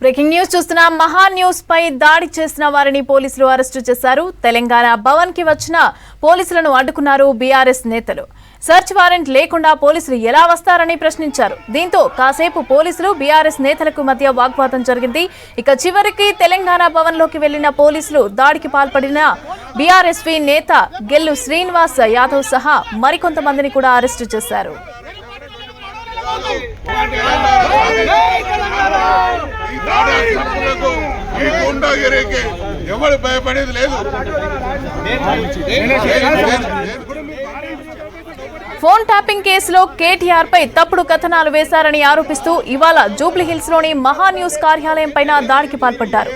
Breaking news చూస్తున్నా మహా news పై దాడి చేసిన వారిని పోలీసులు అరెస్టు చేశారు. తెలంగాణ భవన్ కి వచ్చిన పోలీసులను అడ్డుకున్నారు బీఆర్ఎస్ నేతలు. సర్చ్ వారెంట్ లేకుండా పోలీసులు ఎలా వస్తారని ప్రశ్నించారు. దీంతో కాసేపు పోలీసులు బీఆర్ఎస్ నేతలకు మధ్య వాగ్వాదం జరిగింది. ఇక చివరికి తెలంగాణ భవన్ లోకి వెళ్లిన పోలీసులు దాడికి పాల్పడిన బీఆర్ఎస్వి నేత గెల్లు శ్రీనివాస్ యాదవ్ సహా మరికొంతమందిని కూడా అరెస్టు చేశారు. ఫోన్ ట్యాపింగ్ కేసులో కేటీఆర్ పై తప్పుడు కథనాలు వేశారని ఆరోపిస్తూ ఇవాళ జూబ్లీహిల్స్ లోని మహా న్యూస్ కార్యాలయం పైన దాడికి పాల్పడ్డారు.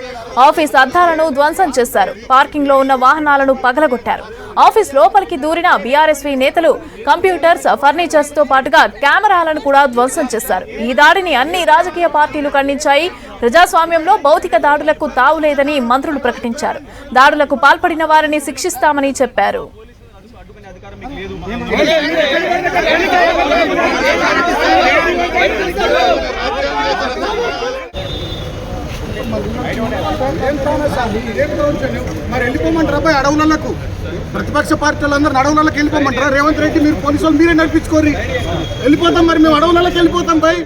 ఆఫీస్ అద్దాలను ధ్వంసం చేశారు. పార్కింగ్ లో ఉన్న వాహనాలను పగలగొట్టారు. ఆఫీస్ లోపలికి దూరిన బీఆర్ఎస్వీ నేతలు కంప్యూటర్స్, ఫర్నిచర్స్ తో పాటుగా కెమెరాలను కూడా ధ్వంసం చేశారు. ఈ దాడిని అన్ని రాజకీయ పార్టీలు ఖండించాయి. ప్రజాస్వామ్యంలో భౌతిక దాడులకు తావులేదని మంత్రులు ప్రకటించారు. దాడులకు పాల్పడిన వారిని శిక్షిస్తామని చెప్పారు. మరి వెళ్ళిపోమంటారా పోయి అడవులకు? ప్రతిపక్ష పార్టీలందరూ అడవులకు వెళ్ళిపోమంటారా? రేవంత్ రెడ్డి మీరు పోలీసులు మీరే నడిపించుకోర్రి. వెళ్ళిపోతాం, మరి మేము అడవులకు వెళ్ళిపోతాం పోయి.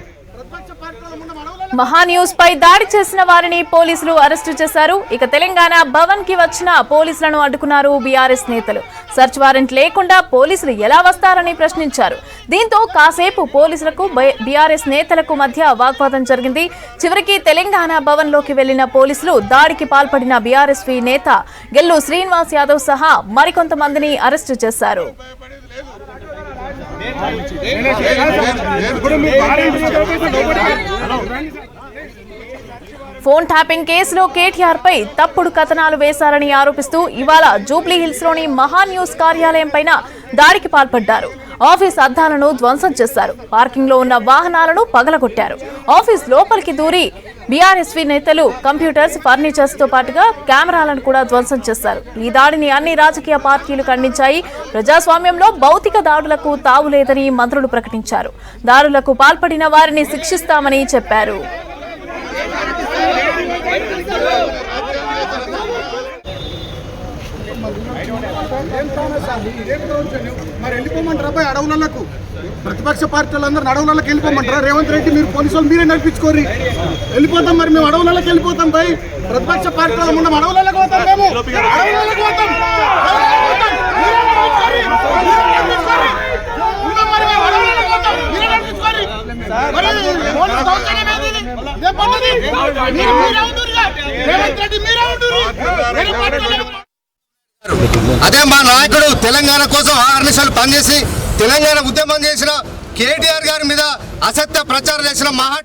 మహా న్యూస్ పై దాడి చేసిన వారిని పోలీసులు అరెస్టు చేశారు. ఇక తెలంగాణ భవన్ కి వచ్చిన పోలీసులను అడ్డుకున్నారు బీఆర్ఎస్ నేతలు. సర్చ్ వారెంట్ లేకుండా పోలీసులు ఎలా వస్తారని ప్రశ్నించారు. దీంతో కాసేపు పోలీసులకు బీఆర్ఎస్ నేతలకు మధ్య వాగ్వాదం జరిగింది. చివరికి తెలంగాణ భవన్ లోకి వెళ్లిన పోలీసులు దాడికి పాల్పడిన బీఆర్ఎస్వీ నేత గెల్లు శ్రీనివాస్ యాదవ్ సహా మరికొంతమందిని అరెస్టు చేశారు. ఫోన్ ట్యాపింగ్ కేసులో కేటీఆర్ పై తప్పుడు కథనాలు వేశారని ఆరోపిస్తూ ఇవాళ జూబ్లీహిల్స్ లోని మహా న్యూస్ కార్యాలయం పైన దాడికి పాల్పడ్డారు. ఆఫీస్ అద్దాలను ధ్వంసం చేశారు. పార్కింగ్ లో ఉన్న వాహనాలను పగలగొట్టారు. ఆఫీస్ లోపలికి దూరి బీఆర్ఎస్వీ నేతలు కంప్యూటర్స్, ఫర్నిచర్స్ తో పాటుగా కెమెరాలను కూడా ధ్వంసం చేశారు. ఈ దాడిని అన్ని రాజకీయ పార్టీలు ఖండించాయి. ప్రజాస్వామ్యంలో భౌతిక దాడులకు తావులేదని మంత్రులు ప్రకటించారు. దాడులకు పాల్పడిన వారిని శిక్షిస్తామని చెప్పారు. మరి వెళ్ళిపోమంటారా పోయి అడవులకు? ప్రతిపక్ష పార్టీలందరూ అడవులకు వెళ్ళిపోమంటారా? రేవంత్ రెడ్డి మీరు పోలీసులు మీరే నడిపించుకోర్రి. వెళ్ళిపోతాం, మరి మేము అడవులకు వెళ్ళిపోతాం పోయి. ప్రతిపక్ష పార్టీల ముందు అడవులకు పోతాం, మేము అడవులకు పోతాం. అదే మా నాయకుడు తెలంగాణ కోసం 6 నిమిషాలు పనిచేసి తెలంగాణ ఉద్యమం చేసిన కేటీఆర్ గారి మీద అసత్య ప్రచారం చేసిన మహా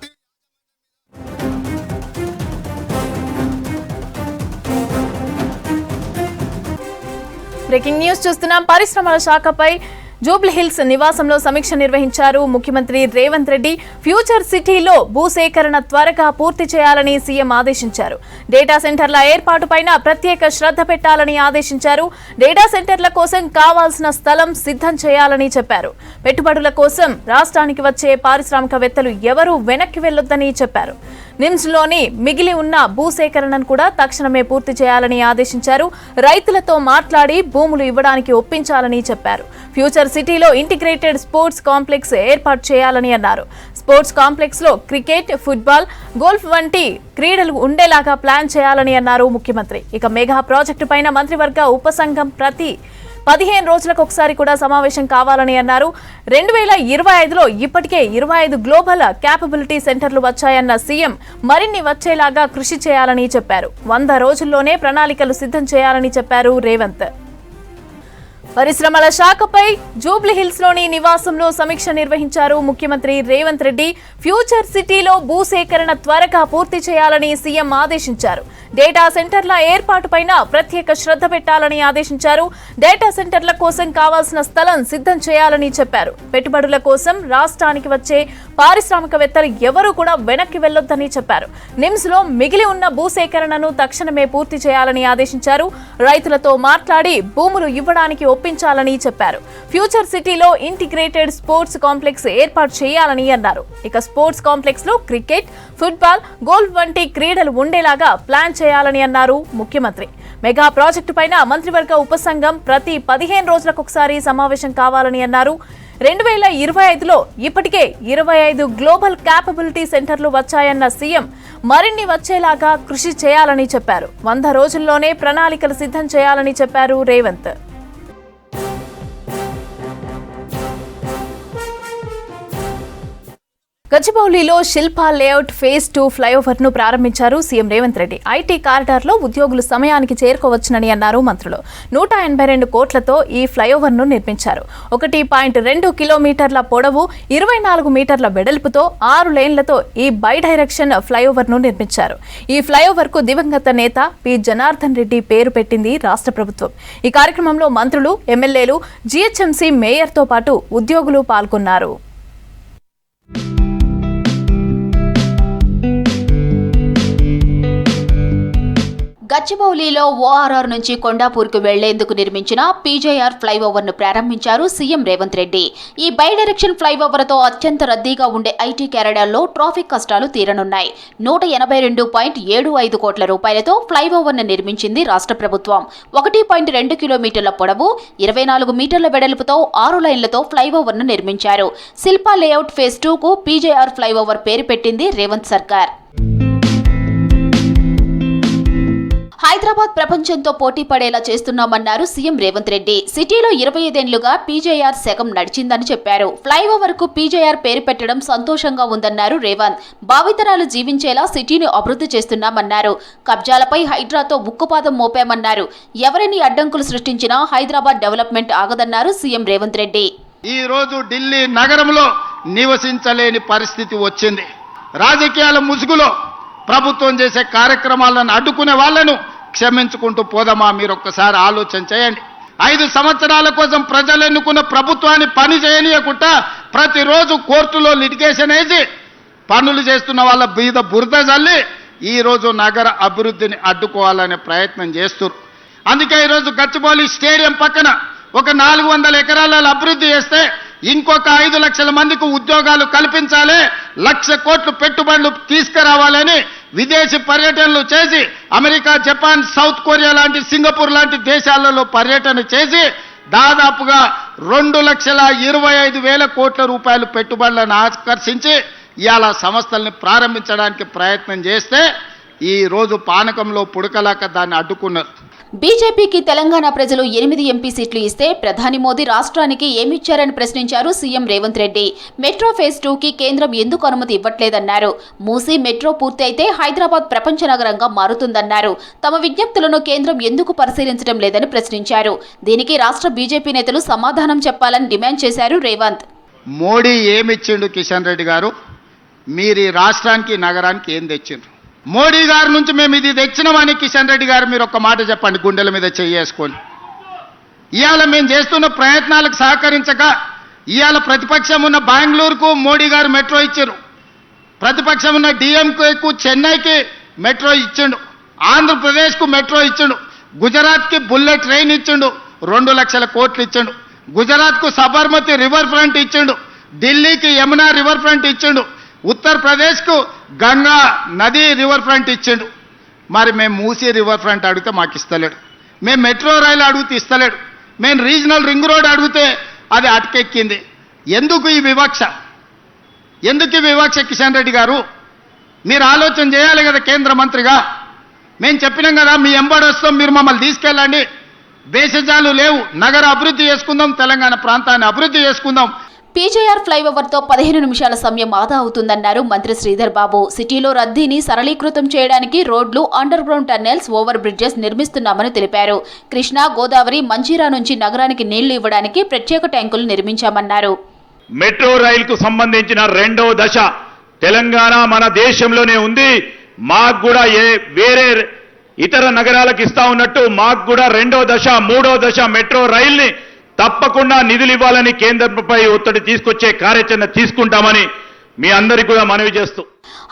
బ్రేకింగ్ న్యూస్ చూస్తున్నాం. పరిశ్రమల శాఖపై జూబ్లీహిల్స్ నివాసంలో సమీక్ష నిర్వహించారు ముఖ్యమంత్రి రేవంత్ రెడ్డి. ఫ్యూచర్ సిటీలో భూసేకరణ త్వరగా పూర్తి చేయాలని సీఎం ఆదేశించారు. డేటా సెంటర్ల ఏర్పాటుపైన ప్రత్యేక శ్రద్ధ పెట్టాలని ఆదేశించారు. డేటా సెంటర్ల కోసం కావాల్సిన స్థలం సిద్ధం చేయాలని చెప్పారు. పెట్టుబడుల కోసం రాష్ట్రానికి వచ్చే పారిశ్రామికవేత్తలు ఎవరూ వెనక్కి వెళ్లొద్దని చెప్పారు. నిమ్స్ లోని మిగిలి ఉన్న భూసేకరణను కూడా తక్షణమే పూర్తి చేయాలని ఆదేశించారు. రైతులతో మాట్లాడి భూములు ఇవ్వడానికి ఒప్పించాలని చెప్పారు. ఫ్యూచర్ సిటీలో ఇంటిగ్రేటెడ్ స్పోర్ట్స్ కాంప్లెక్స్ ఏర్పాటు చేయాలని అన్నారు. స్పోర్ట్స్ కాంప్లెక్స్ లో క్రికెట్, ఫుట్బాల్, గోల్ఫ్ వంటి క్రీడలు ఉండేలాగా ప్లాన్ చేయాలని అన్నారు ముఖ్యమంత్రి. ఇక మెగా ప్రాజెక్టు పైన మంత్రివర్గ ఉపసంఘం ప్రతి 15 రోజులకు ఒకసారి కూడా సమావేశం కావాలని అన్నారు. 2025లో ఇప్పటికే 25 గ్లోబల్ క్యాపబిలిటీ సెంటర్లు వచ్చాయన్న సీఎం మరిన్ని వచ్చేలాగా కృషి చేయాలని చెప్పారు. 100 రోజుల్లోనే ప్రణాళికలు సిద్ధం చేయాలని చెప్పారు రేవంత్. పరిశ్రమల శాఖపై జూబ్లీహిల్స్ లోని నివాసంలో సమీక్ష నిర్వహించారు ముఖ్యమంత్రి రేవంత్ రెడ్డి. ఫ్యూచర్ సిటీలో భూసేకరణ త్వరగా పూర్తి చేయాలని సీఎం ఆదేశించారు. డేటా సెంటర్ల ఏర్పాటుపైన ప్రత్యేక శ్రద్ధ పెట్టాలని ఆదేశించారు. డేటా సెంటర్ల కోసం కావాల్సిన స్థలం సిద్ధం చేయాలని చెప్పారు. పెట్టుబడుల కోసం రాష్ట్రానికి వచ్చే పారిశ్రామికవేత్తలు ఎవరూ కూడా వెనక్కి వెళ్లొద్దని చెప్పారు. నిమ్స్ లో మిగిలి ఉన్న భూసేకరణను తక్షణమే పూర్తి చేయాలని ఆదేశించారు. రైతులతో మాట్లాడి భూములు ఇవ్వడానికి ఒప్పించారు కల్పించాలని చెప్పారు. ఫ్యూచర్ సిటీలో ఇంటిగ్రేటెడ్ స్పోర్ట్స్ కాంప్లెక్స్ ఏర్పాటు చేయాలని అన్నారు. ఇక స్పోర్ట్స్ కాంప్లెక్స్ లో క్రికెట్, ఫుట్బాల్, గోల్ఫ్ వంటి క్రీడలు ఉండేలాగా ప్లాన్ చేయాలని అన్నారు ముఖ్యమంత్రి. మెగా ప్రాజెక్టు పైన మంత్రివర్గ ఉపసంఘం ప్రతి 15 రోజులకొకసారి సమావేశం కావాలని అన్నారు. 2025లో ఇప్పటికే 25 గ్లోబల్ క్యాపబిలిటీ సెంటర్లు వచ్చాయన్న సీఎం మరిన్ని వచ్చేలాగా కృషి చేయాలని చెప్పారు. 100 రోజుల్లోనే ప్రణాళికలు సిద్ధం చేయాలని చెప్పారు రేవంత్. గచ్చిబౌలిలో శిల్పా లేఅవుట్ ఫేజ్ 2 ఫ్లైఓవర్ ను ప్రారంభించారు CM Revanth Reddy. IT corridor లో ఉద్యోగులు సమయానికి చేరుకోవచ్చునని అన్నారు మంత్రులు. 182 కోట్లతో ఈ ఫ్లైఓవర్ ను నిర్మించారు. 1.2 కిలోమీటర్ల పొడవు, 24 మీటర్ల వెడల్పుతో 6 లేన్లతో ఈ బై డైరెక్షన్ ఫ్లైఓవర్ ను నిర్మించారు. ఈ ఫ్లైఓవర్ కు దివంగత నేత పి జనార్దన్ రెడ్డి పేరు పెట్టింది రాష్ట్ర ప్రభుత్వం. ఈ కార్యక్రమంలో మంత్రులు, ఎమ్మెల్యేలు, జీహెచ్ఎంసీ మేయర్ తో పాటు ఉద్యోగులు పాల్గొన్నారు. గచ్చిబౌలిలో ఓఆర్ఆర్ నుంచి కొండాపూర్కు వెళ్లేందుకు నిర్మించిన పీజేఆర్ ఫ్లైఓవర్ ను ప్రారంభించారు సీఎం రేవంత్ రెడ్డి. ఈ బై డైరెక్షన్ ఫ్లైఓవర్ తో అత్యంత రద్దీగా ఉండే ఐటీ కారిడార్లో ట్రాఫిక్ కష్టాలు తీరనున్నాయి. 182.75 కోట్ల రూపాయలతో ఫ్లైఓవర్ ను నిర్మించింది రాష్ట్ర ప్రభుత్వం. 1.2 కిలోమీటర్ల పొడవు, 24 మీటర్ల వెడల్పుతో 6 లైన్లతో ఫ్లైఓవర్ ను నిర్మించారు. శిల్పా లేఅవుట్ ఫేజ్ 2 కు పీజేఆర్ ఫ్లైఓవర్ పేరు పెట్టింది రేవంత్ సర్కార్. హైదరాబాద్ ప్రపంచంతో పోటీ పడేలా చేస్తున్నామన్నారు సీఎం రేవంత్ రెడ్డి. సిటీలో 25 ఏళ్లుగా పీజేఆర్ శకం నడిచిందని చెప్పారు. ఫ్లైఓవర్ కు పీజేఆర్ పేరు పెట్టడం సంతోషంగా ఉందన్నారు రేవంత్. భావితరాలు జీవించేలా సిటీని అభివృద్ధి చేస్తున్నామన్నారు. కబ్జాలపై హైడ్రాతో ఉక్కుపాదం మోపామన్నారు. ఎవరిని అడ్డంకులు సృష్టించినా హైదరాబాద్ డెవలప్మెంట్ ఆగదన్నారు సీఎం రేవంత్ రెడ్డి. ఈ రోజు ఢిల్లీ నగరంలో నివసించలేని పరిస్థితి వచ్చింది. రాజకీయాల ముసుగులో ప్రభుత్వం చేసే కార్యక్రమాలను అడ్డుకునే వాళ్లను క్షమించుకుంటూ పోదామా? మీరు ఒక్కసారి ఆలోచన చేయండి. 5 సంవత్సరాల కోసం ప్రజలు ఎన్నుకున్న ప్రభుత్వాన్ని పని చేయనీయకుండా ప్రతిరోజు కోర్టులో లిటిగేషన్ వేసి పనులు చేస్తున్న వాళ్ళ మీద బురద జల్లి ఈరోజు నగర అభివృద్ధిని అడ్డుకోవాలనే ప్రయత్నం చేస్తున్నారు. అందుకే ఈరోజు గచ్చిబౌలి స్టేడియం పక్కన ఒక 400 ఎకరాల అభివృద్ధి చేస్తే ఇంకొక 5 లక్షల మందికి ఉద్యోగాలు కల్పించాలి, 1,00,000 కోట్లు పెట్టుబడులు తీసుకురావాలని విదేశీ పర్యటనలు చేసి అమెరికా, జపాన్, సౌత్ కొరియా లాంటి, సింగపూర్ లాంటి దేశాలలో పర్యటన చేసి దాదాపుగా 2,25,000 కోట్ల రూపాయలు పెట్టుబడులను ఆకర్షించి ఇవాళ సంస్థల్ని ప్రారంభించడానికి ప్రయత్నం చేస్తే ఈ రోజు పానకంలో పుడకలాక దాన్ని అడ్డుకున్నారు. బీజేపీకి తెలంగాణ ప్రజలు 8 ఎంపీ సీట్లు ఇస్తే ప్రధాని మోదీ రాష్ట్రానికి ఏమిచ్చారని ప్రశ్నించారు CM Revanth Reddy. Metro phase 2 కి కేంద్రం ఎందుకు అనుమతి ఇవ్వట్లేదన్నారు. మూసీ మెట్రో పూర్తి అయితే హైదరాబాద్ ప్రపంచ నగరంగా మారుతుందన్నారు. తమ విజ్ఞప్తులను కేంద్రం ఎందుకు పరిశీలించడం లేదని ప్రశ్నించారు. దీనికి రాష్ట్ర బీజేపీ నేతలు సమాధానం చెప్పాలని డిమాండ్ చేశారు రేవంత్. మోడీ ఏమిచ్చిండు కిషన్ రెడ్డి గారు? మీరు ఈ రాష్ట్రానికి, నగరానికి ఏం తెచ్చిండ్రు? మోడీ గారి నుంచి మేము ఇది తెచ్చినామని కిషన్ రెడ్డి గారు మీరు ఒక్క మాట చెప్పండి, గుండెల మీద చేసుకొని. ఇవాళ మేము చేస్తున్న ప్రయత్నాలకు సహకరించక ఇవాళ ప్రతిపక్షం ఉన్న బెంగళూరుకు మోడీ గారు మెట్రో ఇచ్చారు. ప్రతిపక్షం ఉన్న డిఎంకేకు చెన్నైకి మెట్రో ఇచ్చిండు, ఆంధ్రప్రదేశ్కు మెట్రో ఇచ్చిండు, గుజరాత్కి బుల్లెట్ ట్రైన్ ఇచ్చిండు, 2 లక్షల కోట్లు ఇచ్చిండు, గుజరాత్కు సబర్మతి రివర్ ఫ్రంట్ ఇచ్చిండు, ఢిల్లీకి యమునా రివర్ ఫ్రంట్ ఇచ్చిండు, ఉత్తరప్రదేశ్కు గంగా నది రివర్ ఫ్రంట్ ఇచ్చిండు. మరి మేము మూసీ రివర్ ఫ్రంట్ అడిగితే మాకు ఇస్తలేడు, మేము మెట్రో రైలు అడిగితే ఇస్తలేడు, మేము రీజనల్ రింగ్ రోడ్ అడిగితే అది అటకెక్కింది. ఎందుకు ఈ వివక్ష? ఎందుకు ఈ వివక్ష కిషన్ రెడ్డి గారు? మీరు ఆలోచన చేయాలి కదా కేంద్ర మంత్రిగా. మేము చెప్పినాం కదా, మీ ఎంబడి వస్తాం, మీరు మమ్మల్ని తీసుకెళ్ళండి, భేషజాలు లేవు, నగర అభివృద్ధి చేసుకుందాం, తెలంగాణ ప్రాంతాన్ని అభివృద్ధి చేసుకుందాం. పీజేఆర్ ఫ్లైఓవర్ తో 15 నిమిషాల సమయం ఆదా అవుతుందన్నారు మంత్రి శ్రీధర్ బాబు. సిటీలో రద్దీని సరళీకృతం చేయడానికి రోడ్లు, underground tunnels, overbridges నిర్మిస్తున్నామని తెలిపారు. కృష్ణా, గోదావరి, మంజీరా నుంచి నగరానికి నీళ్లు ఇవ్వడానికి ప్రత్యేక ట్యాంకులు నిర్మించామన్నారు. మెట్రో రైలుకు సంబంధించిన 2వ దశ తెలంగాణ మన దేశంలోనే ఉంది. మాకు కూడా వేరే ఇతర నగరాలకు ఇస్తా ఉన్నట్టు మాకు కూడా 2వ దశ, 3వ దశ మెట్రో రైల్ని తప్పకుండా నిధులు ఇవ్వాలని కేంద్రంపై ఒత్తిడి తీసుకొచ్చే కార్యాచరణ తీసుకుంటామని మీ అందరికీ కూడా మనవి చేస్తూ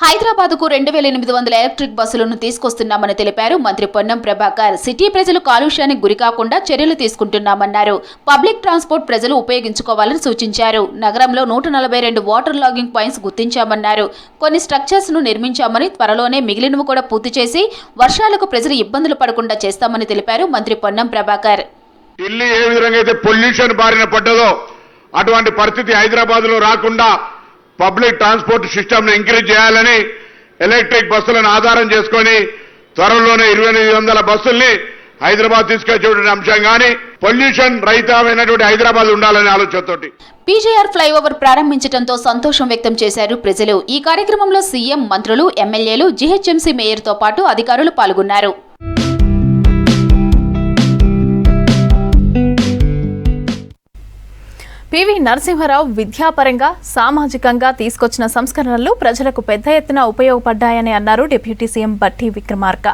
హైదరాబాద్కు 2800 ఎలక్ట్రిక్ బస్సులను తీసుకొస్తున్నామని తెలిపారు మంత్రి పొన్నం ప్రభాకర్. సిటీ ప్రజలు కాలుష్యానికి గురికాకుండా చర్యలు తీసుకుంటున్నామన్నారు. పబ్లిక్ ట్రాన్స్పోర్ట్ ప్రజలు ఉపయోగించుకోవాలని సూచించారు. నగరంలో 142 వాటర్ లాగింగ్ పాయింట్స్ గుర్తించామన్నారు. కొన్ని స్ట్రక్చర్స్ ను నిర్మించామని, త్వరలోనే మిగిలినవి కూడా పూర్తి చేసి వర్షాలకు ప్రజలు ఇబ్బందులు పడకుండా చేస్తామని తెలిపారు మంత్రి పొన్నం ప్రభాకర్. ఢిల్లీ ఏ విధంగా అయితే పొల్యూషన్ బారిన పడ్డదో అటువంటి పరిస్థితి హైదరాబాద్ లో రాకుండా పబ్లిక్ ట్రాన్స్పోర్ట్ సిస్టమ్ ను ఎంకరేజ్ చేయాలని ఎలక్ట్రిక్ బస్సులను ఆధారం చేసుకొని త్వరలోనే 2800 బస్సుల్ని హైదరాబాద్ తీసుకొచ్చేటువంటి అంశం కానీ పొల్యూషన్ రహితమైనటువంటి హైదరాబాద్ ఉండాలనే ఆలోచనతోటి పీజేఆర్ ఫ్లైఓవర్ ప్రారంభించడంతో సంతోషం వ్యక్తం చేశారు ప్రజలు. ఈ కార్యక్రమంలో సీఎం, మంత్రులు, ఎమ్మెల్యేలు, జీహెచ్ఎంసీ మేయర్తో పాటు అధికారులు పాల్గొన్నారు. పివి నరసింహారావు విద్యాపరంగా, సామాజికంగా తీసుకొచ్చిన సంస్కరణలు ప్రజలకు పెద్ద ఎత్తున ఉపయోగపడ్డాయని అన్నారు డిప్యూటీ సీఎం బట్టి విక్రమార్క.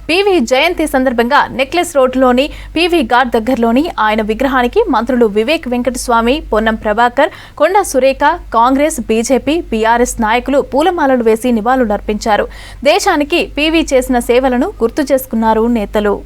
పివి జయంతి సందర్భంగా నెక్లెస్ రోడ్లోని పివి ఘాట్ దగ్గరలోని ఆయన విగ్రహానికి మంత్రులు వివేక్ వెంకటస్వామి, పొన్నం ప్రభాకర్, కొండా సురేఖ, కాంగ్రెస్, బీజేపీ, బీఆర్ఎస్ నాయకులు పూలమాలలు వేసి నివాళులర్పించారు. దేశానికి పివి చేసిన సేవలను గుర్తు చేసుకున్నారు నేతలు.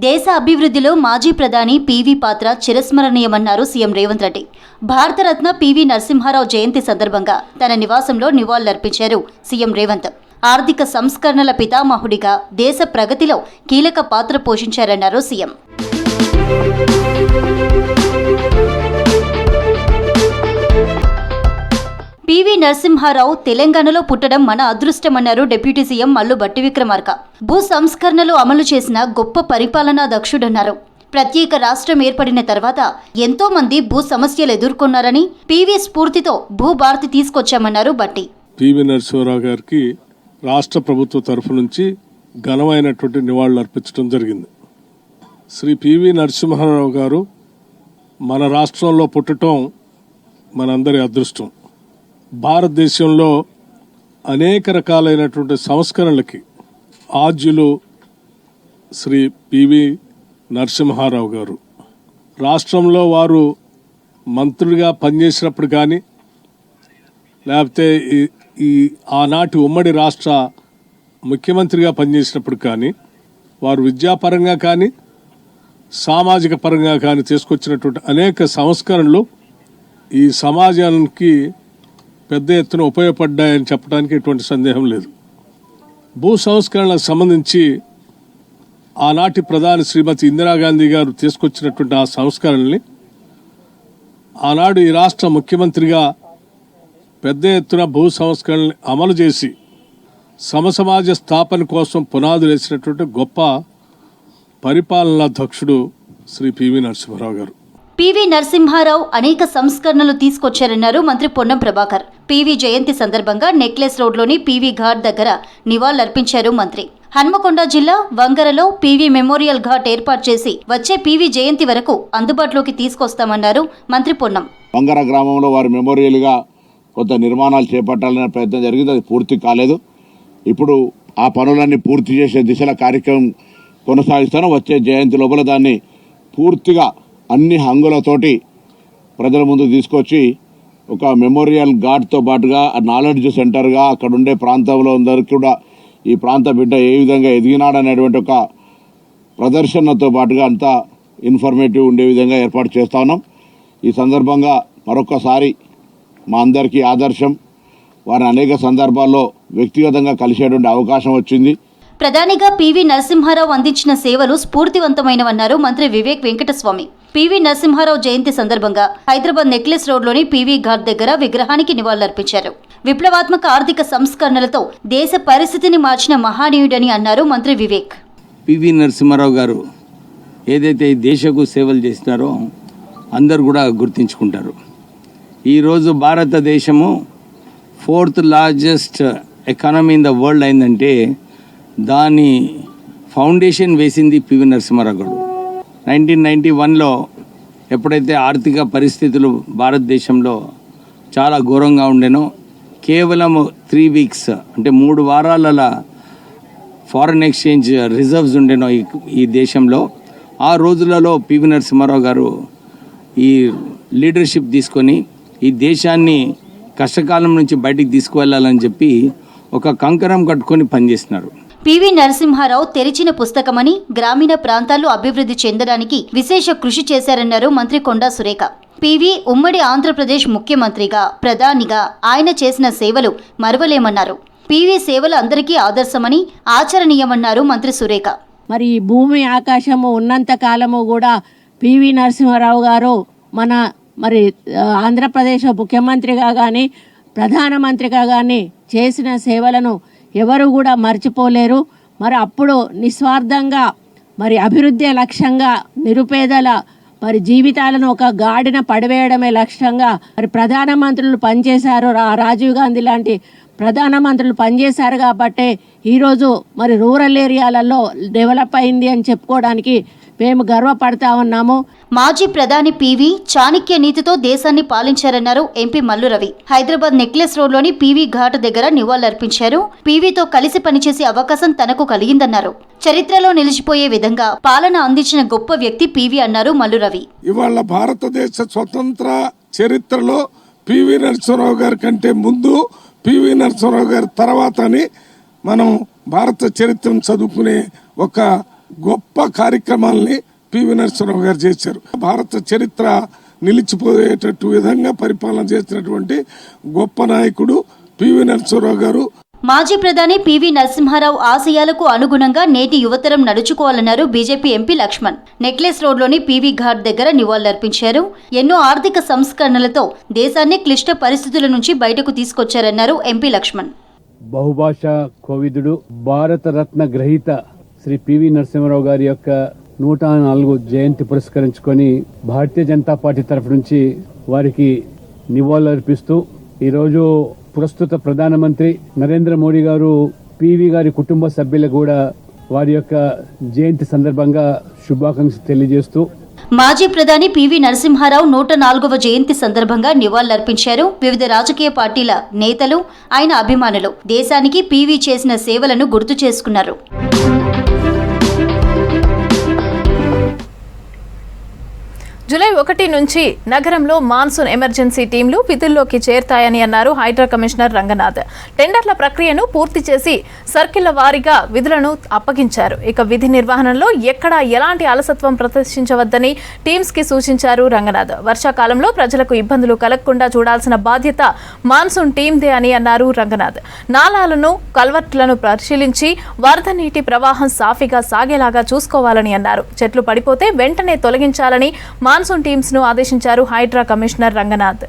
దేశ అభివృద్ధిలో మాజీ ప్రధాని పివి పాత్ర చిరస్మరణీయమన్నారు సీఎం రేవంత్ రెడ్డి. భారతరత్న పివి నరసింహారావు జయంతి సందర్భంగా తన నివాసంలో నివాళులర్పించారు సీఎం రేవంత్. ఆర్థిక సంస్కరణల పితామహుడిగా దేశ ప్రగతిలో కీలక పాత్ర పోషించారన్నారు సీఎం. పివి నరసింహారావు తెలంగాణలో పుట్టడం మన అదృష్టమన్నారు డిప్యూటీ సీఎం మల్లు భట్టి విక్రమార్క. భూ సంస్కరణలు అమలు చేసిన గొప్ప పరిపాలనా దక్షుడన్నారు. ప్రత్యేక రాష్ట్రం ఏర్పడిన తర్వాత ఎంతో మంది భూ సమస్యలు ఎదుర్కొన్నారని, పివి స్ఫూర్తితో భూభారతి తీసుకొచ్చామన్నారు భట్టి. పివి నరసింహారావు గారికి రాష్ట్ర ప్రభుత్వ తరఫు నుంచి ఘనమైనటువంటి నివాళులు అర్పించడం జరిగింది. శ్రీ పివి నరసింహారావు గారు మన రాష్ట్రంలో పుట్టడం మనందరి అదృష్టం. భారతదేశంలో అనేక రకాలైనటువంటి సంస్కరణలకి ఆద్యులు శ్రీ పివి నరసింహారావు గారు. రాష్ట్రంలో వారు మంత్రులుగా పనిచేసినప్పుడు కానీ, లేకపోతే ఈ ఆనాటి ఉమ్మడి రాష్ట్ర ముఖ్యమంత్రిగా పనిచేసినప్పుడు కానీ, వారు విద్యాపరంగా కానీ సామాజిక పరంగా కానీ తీసుకొచ్చినటువంటి అనేక సంస్కరణలు ఈ సమాజానికి పెద్ద ఎత్తున ఉపయోగపడ్డాయని చెప్పడానికి ఎటువంటి సందేహం లేదు. భూ సంస్కరణలకు సంబంధించి ఆనాటి ప్రధాని శ్రీమతి ఇందిరాగాంధీ గారు తీసుకొచ్చినటువంటి ఆ సంస్కరణల్ని ఆనాడు ఈ రాష్ట్ర ముఖ్యమంత్రిగా పెద్ద ఎత్తున భూ సంస్కరణల్ని అమలు చేసి సమసమాజ స్థాపన కోసం పునాదులు వేసినటువంటి గొప్ప పరిపాలనా దక్షుడు శ్రీ పివి నరసింహారావు గారు. పివి నరసింహారావు అనేక సంస్కరణలు తీసుకొచ్చారన్నారు మంత్రి పొన్నం ప్రభాకర్. పివి జయంతి సందర్భంగా నెక్లెస్ రోడ్లోని పివి ఘాట్ దగ్గర నివాళులర్పించారు మంత్రి. హన్మకొండ జిల్లా వంగరలో పివి మెమోరియల్ ఘాట్ ఏర్పాటు చేసి వచ్చే పివి జయంతి వరకు అందుబాటులోకి తీసుకొస్తామన్నారు మంత్రి పొన్నం. వంగర గ్రామంలో వారి మెమోరియల్గా కొంత నిర్మాణాలు చేపట్టాలనే ప్రయత్నం జరిగింది. అది పూర్తి కాలేదు. ఇప్పుడు ఆ పనులన్నీ పూర్తి చేసే దిశల కార్యక్రమం కొనసాగిస్తాను. వచ్చే జయంతి లోపల దాన్ని పూర్తిగా అన్ని హంగులతోటి ప్రజల ముందు తీసుకొచ్చి ఒక మెమోరియల్ ఘాట్తో పాటుగా నాలెడ్జ్ సెంటర్గా అక్కడ ఉండే ప్రాంతంలో అందరికీ కూడా ఈ ప్రాంత బిడ్డ ఏ విధంగా ఎదిగినాడనేటువంటి ఒక ప్రదర్శనతో పాటుగా అంతా ఇన్ఫర్మేటివ్ ఉండే విధంగా ఏర్పాటు చేస్తా ఉన్నాం. ఈ సందర్భంగా మరొకసారి మా అందరికీ ఆదర్శం. వారిని అనేక సందర్భాల్లో వ్యక్తిగతంగా కలిసేటువంటి అవకాశం వచ్చింది. ప్రధానిగా పివి నరసింహారావు అందించిన సేవలు స్ఫూర్తివంతమైనవన్నారు మంత్రి వివేక్ వెంకటస్వామి. పివి నరసింహారావు జయంతి సందర్భంగా హైదరాబాద్ నెక్లెస్ రోడ్లోని పివి ఘాట్ దగ్గర విగ్రహానికి నివాళులర్పించారు. విప్లవాత్మక ఆర్థిక సంస్కరణలతో దేశ పరిస్థితిని మార్చిన మహానీయుడని అన్నారు మంత్రి వివేక్. పివి నరసింహారావు గారు ఏదైతే ఈ దేశకు సేవలు చేసినారో అందరు కూడా గుర్తించుకుంటారు. ఈరోజు భారతదేశము 4th largest economy in the world అయిందంటే దాని ఫౌండేషన్ వేసింది పివి నరసింహారావు గారు. 1991లో ఎప్పుడైతే ఆర్థిక పరిస్థితులు భారతదేశంలో చాలా ఘోరంగా ఉండేనో, కేవలం 3 వీక్స్ అంటే 3 వారాల ఫారెన్ ఎక్స్చేంజ్ రిజర్వ్స్ ఉండేనో ఈ దేశంలో ఆ రోజులలో పివి నరసింహారావు గారు ఈ లీడర్షిప్ తీసుకొని ఈ దేశాన్ని కష్టకాలం నుంచి బయటికి తీసుకువెళ్ళాలని చెప్పి ఒక కంకణం కట్టుకొని పనిచేస్తున్నారు. పివి నరసింహారావు తెరిచిన పుస్తకమని, గ్రామీణ ప్రాంతాల్లో అభివృద్ధి చెందడానికి విశేష కృషి చేశారన్నారు మంత్రి కొండా సురేఖ. పివి ఉమ్మడి ఆంధ్రప్రదేశ్ ముఖ్యమంత్రిగా, ప్రధానిగా ఆయన చేసిన సేవలు మరువలేమన్నారు. పివి సేవలు అందరికీ ఆదర్శమని, ఆచరణీయమన్నారు మంత్రి సురేఖ. మరి భూమి ఆకాశము ఉన్నంత కాలము కూడా పివి నరసింహారావు గారు మరి ఆంధ్రప్రదేశ్ ముఖ్యమంత్రిగా కానీ ప్రధానమంత్రిగా కానీ చేసిన సేవలను ఎవరు కూడా మర్చిపోలేరు. మరి అప్పుడు నిస్వార్థంగా మరి అభివృద్ధి లక్ష్యంగా నిరుపేదల మరి జీవితాలను ఒక గాడిన పడివేయడమే లక్ష్యంగా మరి ప్రధానమంత్రులు పనిచేశారు. రాజీవ్ గాంధీ లాంటి ప్రధానమంత్రులు పనిచేశారు కాబట్టే ఈరోజు మరి రూరల్ ఏరియాలలో డెవలప్ అయింది అని చెప్పుకోవడానికి మేము గర్వపడతా ఉన్నాము. మాజీ ప్రధాని పివి చాణక్య నీతితో దేశాన్ని పాలించారన్నారు ఎంపీ మల్లు రవి. హైదరాబాద్ నెక్లెస్ రోడ్లోని పివి ఘాట్ దగ్గర నివాళులర్పించారు. పివితో కలిసి పనిచేసే అవకాశం తనకు కలిగిందన్నారు. చరిత్రలో నిలిచిపోయే విధంగా పాలన అందించిన గొప్ప వ్యక్తి పివి అన్నారు మల్లు రవి. ఇవాళ భారతదేశ స్వతంత్ర చరిత్రలో పివి నరసింహారావు గారి కంటే ముందు, పివి నరసింహారావు గారి తర్వాత అని మనం భారత చరిత్రను చదువుకునే ఒక గొప్ప కార్యక్రమాల్ని పివి నరసింహారావు గారు చేశారు. భారత చరిత్ర నిలిచిపోయేటట్టు విధంగా పరిపాలన చేసినటువంటి గొప్ప నాయకుడు పివి నరసింహారావు గారు. మాజీ ప్రధాని పివి నరసింహారావు ఆశయాలకు అనుగుణంగా నేటి యువతరం నడుచుకోవాలన్నారు బీజేపీ ఎంపీ లక్ష్మణ్. నెక్లెస్ రోడ్లోని పివి ఘాట్ దగ్గర నివాళులర్పించారు. ఎన్నో ఆర్థిక సంస్కరణలతో దేశాన్ని క్లిష్ట పరిస్థితుల నుంచి బయటకు తీసుకొచ్చారన్నారు ఎంపీ లక్ష్మణ్. బహుభాషా కోవిదుడు, భారతరత్న గ్రహీత శ్రీ పివి నరసింహారావు గారి యొక్క 104 జయంతి పురస్కరించుకొని భారతీయ జనతా పార్టీ తరఫు నుంచి వారికి నివాళులర్పిస్తూ ఈరోజు ప్రస్తుత ప్రధానమంత్రి నరేంద్ర మోడీ గారు పివి గారి కుటుంబ సభ్యులకు కూడా వారి యొక్క జయంతి సందర్భంగా శుభాకాంక్షలు తెలియజేస్తూ మాజీ ప్రధాని పివి నరసింహారావు 104వ జయంతి సందర్భంగా నివాళులర్పించారు. వివిధ రాజకీయ పార్టీల నేతలు, ఆయన అభిమానులు దేశానికి పివి చేసిన సేవలను గుర్తు చేసుకున్నారు. జూలై 1 నుంచి నగరంలో మాన్సూన్ ఎమర్జెన్సీ టీంలు విధుల్లోకి చేరతాయని అన్నారు హైడ్రా కమిషనర్ రంగనాథ్. టెండర్ల ప్రక్రియను పూర్తి చేసి సర్కిళ్ల వారీగా విధులను అప్పగించారు. ఇక విధి నిర్వహణలో ఎక్కడా ఎలాంటి అలసత్వం ప్రదర్శించవద్దని టీమ్స్ కి సూచించారు రంగనాథ్. వర్షాకాలంలో ప్రజలకు ఇబ్బందులు కలగకుండా చూడాల్సిన బాధ్యత మాన్సూన్ టీందే అని అన్నారు రంగనాథ్. నాలాలను, కల్వర్ట్లను పరిశీలించి వరద నీటి ప్రవాహం సాఫీగా సాగేలాగా చూసుకోవాలని అన్నారు. చెట్లు పడిపోతే వెంటనే తొలగించాలని మాన్సూన్ టీమ్స్ ను ఆదేశించారు హైడ్రా కమిషనర్ రంగనాథ్.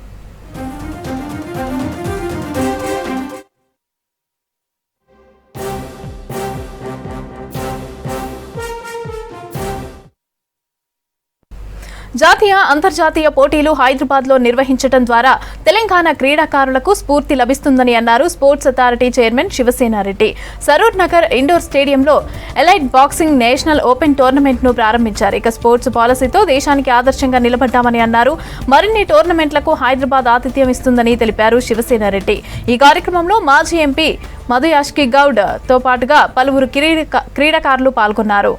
జాతీయ, అంతర్జాతీయ పోటీలు హైదరాబాద్లో నిర్వహించడం ద్వారా తెలంగాణ క్రీడాకారులకు స్ఫూర్తి లభిస్తుందని అన్నారు sports authority chairman Sivasena Reddy. Saroornagar indoor స్టేడియంలో ఎలైట్ బాక్సింగ్ నేషనల్ ఓపెన్ టోర్నమెంట్ను ప్రారంభించారు. ఇక స్పోర్ట్స్ పాలసీతో దేశానికి ఆదర్శంగా నిలబడ్డామని అన్నారు. మరిన్ని టోర్నమెంట్లకు హైదరాబాద్ ఆతిథ్యం ఇస్తుందని తెలిపారు శివసేనారెడ్డి. ఈ కార్యక్రమంలో మాజీ ఎంపీ మధు యాష్కి గౌడ్ తో పాటుగా పలువురు క్రీడాకారులు పాల్గొన్నారు.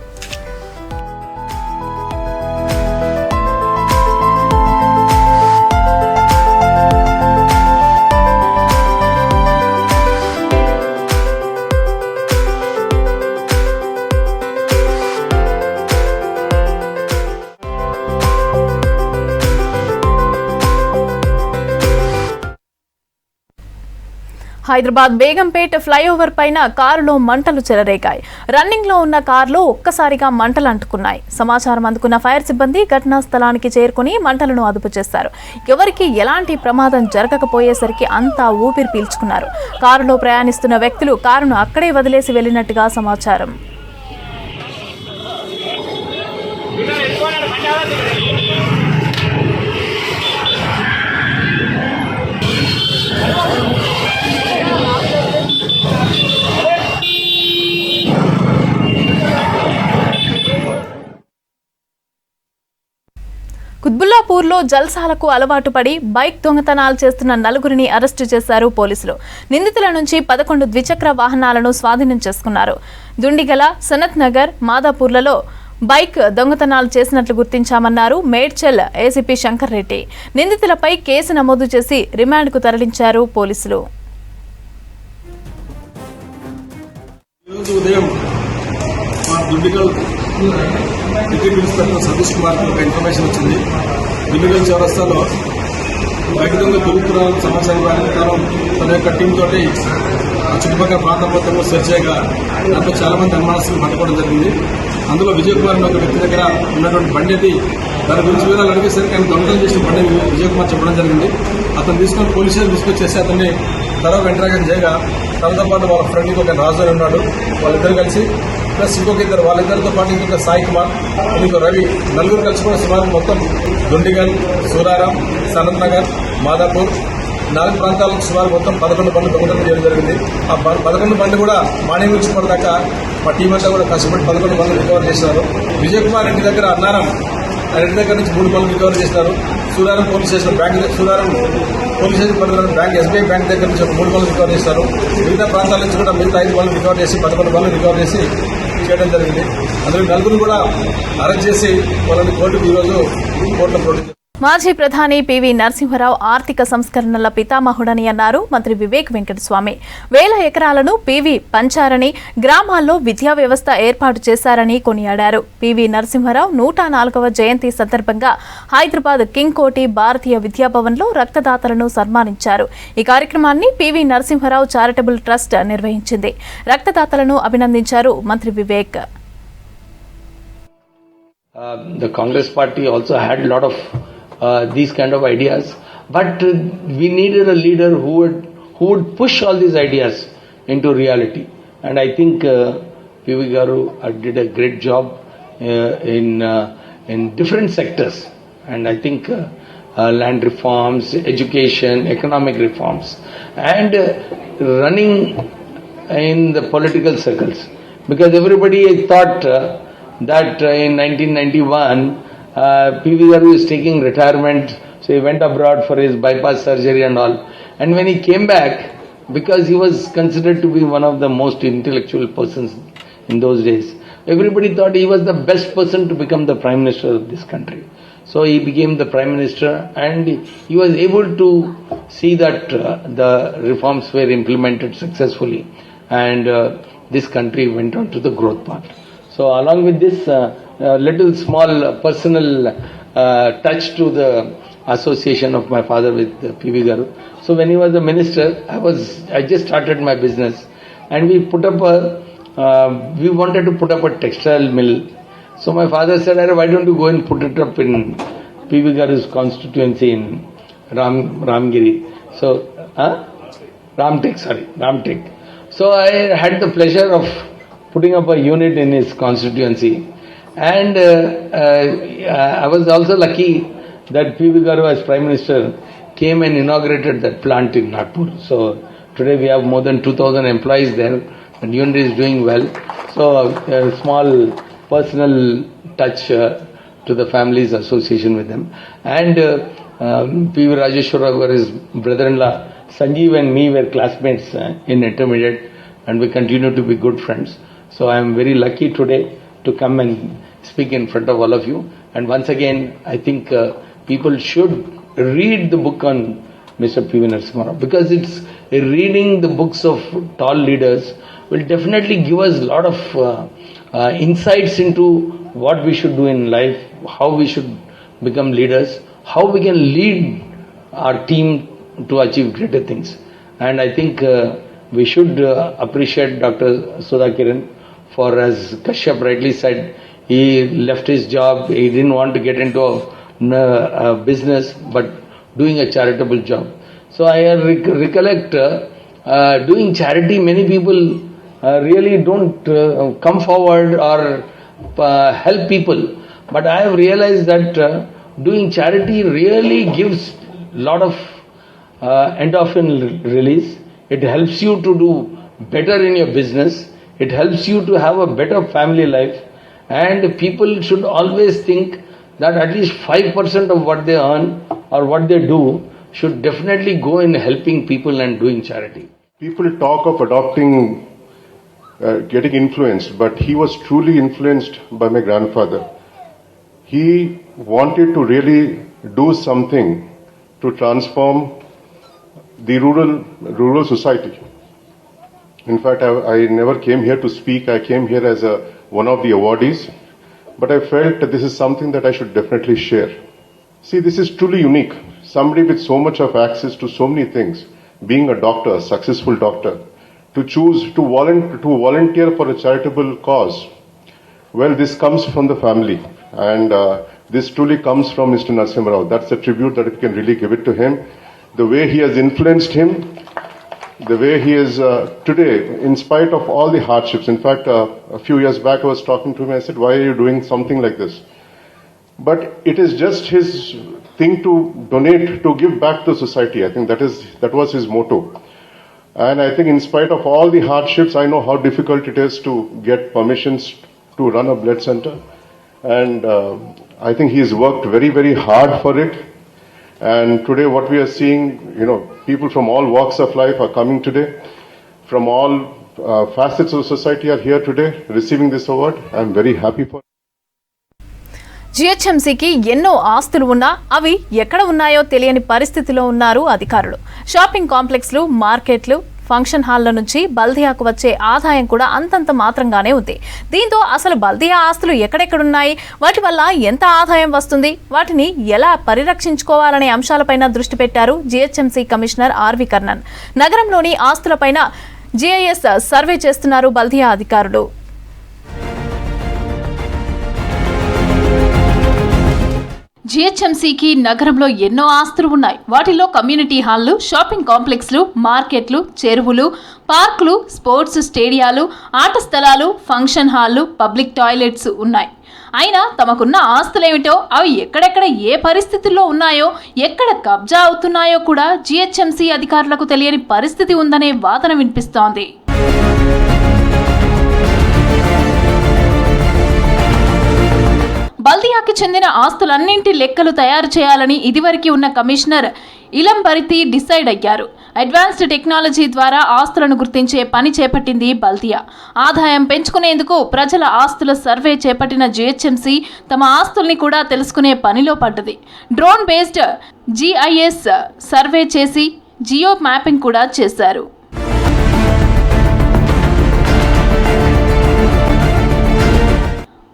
హైదరాబాద్ బేగంపేట్ ఫ్లైఓవర్ పైన కారులో మంటలు చెలరేగాయి. రన్నింగ్ లో ఉన్న కారులో ఒక్కసారిగా మంటలు అంటుకున్నాయి. సమాచారం అందుకున్న ఫైర్ సిబ్బంది ఘటనా స్థలానికి చేరుకుని మంటలను అదుపు చేశారు. ఎవరికి ఎలాంటి ప్రమాదం జరగకపోయేసరికి అంతా ఊపిరి పీల్చుకున్నారు. కారులో ప్రయాణిస్తున్న వ్యక్తులు కారును అక్కడే వదిలేసి వెళ్లినట్టుగా సమాచారం. కుత్బుల్లాపూర్లో జల్సాలకు అలవాటు పడి బైక్ దొంగతనాలు చేస్తున్న నలుగురిని అరెస్టు చేశారు పోలీసులు. నిందితుల నుంచి 11 ద్విచక్ర వాహనాలను స్వాధీనం చేసుకున్నారు. దుండిగల, సనత్ నగర్, మాదాపూర్లలో బైక్ దొంగతనాలు చేసినట్లు గుర్తించామన్నారు మేడ్చల్ ఏసీపీ శంకర్ రెడ్డి. నిందితులపై కేసు నమోదు చేసి రిమాండ్కు తరలించారు పోలీసులు. ఈరోజు ఉదయం మా దుండిగల్ డిప్యూటీ ఇన్స్పెక్టర్ సతీష్ కుమార్కి ఒక ఇన్ఫర్మేషన్ వచ్చింది. దుండిగల్ చౌరస్తాలో బైక్ దొంగ దొరుకుతున్న సమాచారం ప్రకారం తన యొక్క టీం తోటి చుట్టుపక్కల ప్రాంతం మొత్తంలో సెర్చ్ చేయగా దాంట్లో చాలా మంది అనుమానస్తులు పట్టుకోవడం జరిగింది. అందులో విజయ్ కుమార్ అనే ఒక వ్యక్తి దగ్గర ఉన్నటువంటి బండి అది దాని గురించి వివరాలు అడిగేసరికి ఆయన దొంగతనం చేసిన బండి విజయ్ కుమార్ చెప్పడం జరిగింది. అతను తీసుకొని పోలీస్ స్టేషన్ తీసుకొచ్చేసి అతన్ని తర్వాత ఇంటరాగేషన్ చేయగా తనతో పాటు వాళ్ళ ఫ్రెండ్ ఇంకొక రాజు అని ఉన్నాడు. వాళ్ళిద్దరు కలిసి ప్లస్ ఇంకొక ఇద్దరు వాళ్ళిద్దరితో పాటు ఇంకొక సాయి కుమార్ ఇంకొక రవి నలుగురు కలిసి కూడా సుమారు మొత్తం దుండిగల్, సూరారం, సనత్ నగర్, మాదాపూర్ 4 ప్రాంతాలకు సుమారు మొత్తం 11 బండ్లు దొంగతనం చేయడం జరిగింది. ఆ 11 బండ్లు కూడా మార్నింగ్ నుంచి పడదాకా మా టీం అంతా కూడా కష్టపడి 11 బండ్లు రికవర్ చేసినారు. విజయ్ కుమార్ ఇంటి దగ్గర అన్నారం ఆయన ఇంటి దగ్గర నుంచి 3 బండ్లు రికవర్ చేసినారు. సూరారం పోలీస్ స్టేషన్ పరిధిలోని బ్యాంక్ ఎస్బీఐ బ్యాంక్ దగ్గర నుంచి 3 బండ్లు రికవర్ చేస్తారు. మిగతా ప్రాంతాల నుంచి కూడా మిగతా 5 బండ్లు రికవర్ చేసి 11 బండ్లు రికవర్ చేసి చేయడం జరిగింది. అందులో 4 కూడా అరెస్ట్ చేసి వాళ్ళని కోర్టుకు ఈరోజు కోర్టులో ప్రొడ్యూస్. మాజీ ప్రధాని పివి నరసింహారావు ఆర్థిక సంస్కరణల పితామహుడని అన్నారు మంత్రి వివేక్ వెంకటస్వామి. 1000 ఎకరాలను పివి పంచారని, గ్రామాల్లో విద్యా వ్యవస్థ ఏర్పాటు చేశారని కొనియాడారు. పివి నరసింహారావు 104వ జయంతి సందర్భంగా హైదరాబాద్ కింగ్ కోటి భారతీయ విద్యాభవన్లో రక్తదాతలను సన్మానించారు. ఈ కార్యక్రమాన్ని పివి నరసింహారావు చారిటబుల్ ట్రస్ట్ నిర్వహించింది. రక్తదాతలను అభినందించారు మంత్రి Vivek. The Congress party also had a lot of these kind of ideas, but we needed a leader who would push all these ideas into reality, and I think PV Garu did a great job in different sectors, and I think land reforms, education, economic reforms, and running in the political circles, because everybody thought that in 1991 PV Garu is taking retirement, so he went abroad for his bypass surgery and all. And when he came back, because he was considered to be one of the most intellectual persons in those days, everybody thought he was the best person to become the Prime Minister of this country. So he became the Prime Minister, and he was able to see that the reforms were implemented successfully, and this country went on to the growth path. So along with this little small personal touch to the association of my father with PV Garu. So when he was a minister, I just started my business, and we wanted to put up a textile mill. So my father said, why don't you go and put it up in PV Garu's constituency in Ramgiri. So Ramtek. So I had the pleasure of putting up a unit in his constituency. And I was also lucky that PV Garu as Prime Minister came and inaugurated that plant in Nagpur. So today we have more than 2,000 employees there. The unit is doing well. So a small personal touch to the families association with them. And PV Rajeshwara, his brother-in-law, Sanjeev and me were classmates in intermediate, and we continue to be good friends. So I am very lucky today to come and speak in front of all of you. And once again, I think people should read the book on Mr. P.V. Narasimha, because it's reading the books of tall leaders will definitely give us a lot of insights into what we should do in life, how we should become leaders, how we can lead our team to achieve greater things. And I think we should appreciate Dr. Sudha Kiran for, as Kashyap rightly said, he left his job, he didn't want to get into a business, but doing a charitable job. So I recollect doing charity, many people really don't come forward or help people. But I have realized that doing charity really gives a lot of endorphin release. It helps you to do better in your business. It helps you to have a better family life. And people should always think that at least 5% of what they earn or what they do should definitely go in helping people and doing charity. People talk of adopting getting influenced, but he was truly influenced by my grandfather. He wanted to really do something to transform the rural society. In fact, I never came here to speak. I came here as one of the awardees, but I felt that this is something that I should definitely share. See, this is truly unique. Somebody with so much of access to so many things, being a doctor, a successful doctor, to choose to volunteer for a charitable cause. Well, this comes from the family, and this truly comes from Mr. Narasimha Rao. That's a tribute that we can really give it to him. The way he has influenced him, the way he is today, in spite of all the hardships. In fact, a few years back I was talking to him, I said, why are you doing something like this? But it is just his thing to donate, to give back to society. I think that was his motto. And I think in spite of all the hardships, I know how difficult it is to get permissions to run a blood center. And I think he has worked very, very hard for it. And today what we are seeing, people from all walks of life are coming today. From all facets of society are here today receiving this award. I am very happy for it. జీహెచ్ఎంసీకి ఎన్నో ఆస్తులు ఉన్నా అవి ఎక్కడ ఉన్నాయో తెలియని పరిస్థితిలో ఉన్నారు అధికారులు. షాపింగ్ కాంప్లెక్స్లు, మార్కెట్లు, ఫంక్షన్ హాల్ల నుంచి బల్దియాకు వచ్చే ఆదాయం కూడా అంతంత మాత్రంగానే ఉంది. దీంతో అసలు బల్దియా ఆస్తులు ఎక్కడెక్కడున్నాయి, వాటి వల్ల ఎంత ఆదాయం వస్తుంది, వాటిని ఎలా పరిరక్షించుకోవాలనే అంశాలపైన దృష్టి పెట్టారు జీహెచ్ఎంసీ కమిషనర్ ఆర్వి కర్ణన్. నగరంలోని ఆస్తులపైన జీఐఎస్ సర్వే చేస్తున్నారు బల్దియా అధికారులు. జీహెచ్ఎంసీకి నగరంలో ఎన్నో ఆస్తులు ఉన్నాయి. వాటిలో కమ్యూనిటీ హాళ్లు, షాపింగ్ కాంప్లెక్స్లు, మార్కెట్లు, చెరువులు, పార్కులు, స్పోర్ట్స్ స్టేడియాలు, ఆట స్థలాలు, ఫంక్షన్ హాళ్లు, పబ్లిక్ టాయిలెట్స్ ఉన్నాయి. అయినా తమకున్న ఆస్తులేమిటో, అవి ఎక్కడెక్కడ ఏ పరిస్థితుల్లో ఉన్నాయో, ఎక్కడ కబ్జా అవుతున్నాయో కూడా జీహెచ్ఎంసీ అధికారులకు తెలియని పరిస్థితి ఉందనే వాదన వినిపిస్తోంది. బల్దియాకి చెందిన ఆస్తులన్నింటి లెక్కలు తయారు చేయాలని ఇదివరకు ఉన్న కమిషనర్ ఇలంబరితి డిసైడ్ అయ్యారు. అడ్వాన్స్డ్ టెక్నాలజీ ద్వారా ఆస్తులను గుర్తించే పని చేపట్టింది బల్దియా. ఆదాయం పెంచుకునేందుకు ప్రజల ఆస్తుల సర్వే చేపట్టిన జీహెచ్ఎంసీ తమ ఆస్తుల్ని కూడా తెలుసుకునే పనిలో పడ్డది. డ్రోన్ బేస్డ్ జీఐఎస్ సర్వే చేసి జియో మ్యాపింగ్ కూడా చేశారు.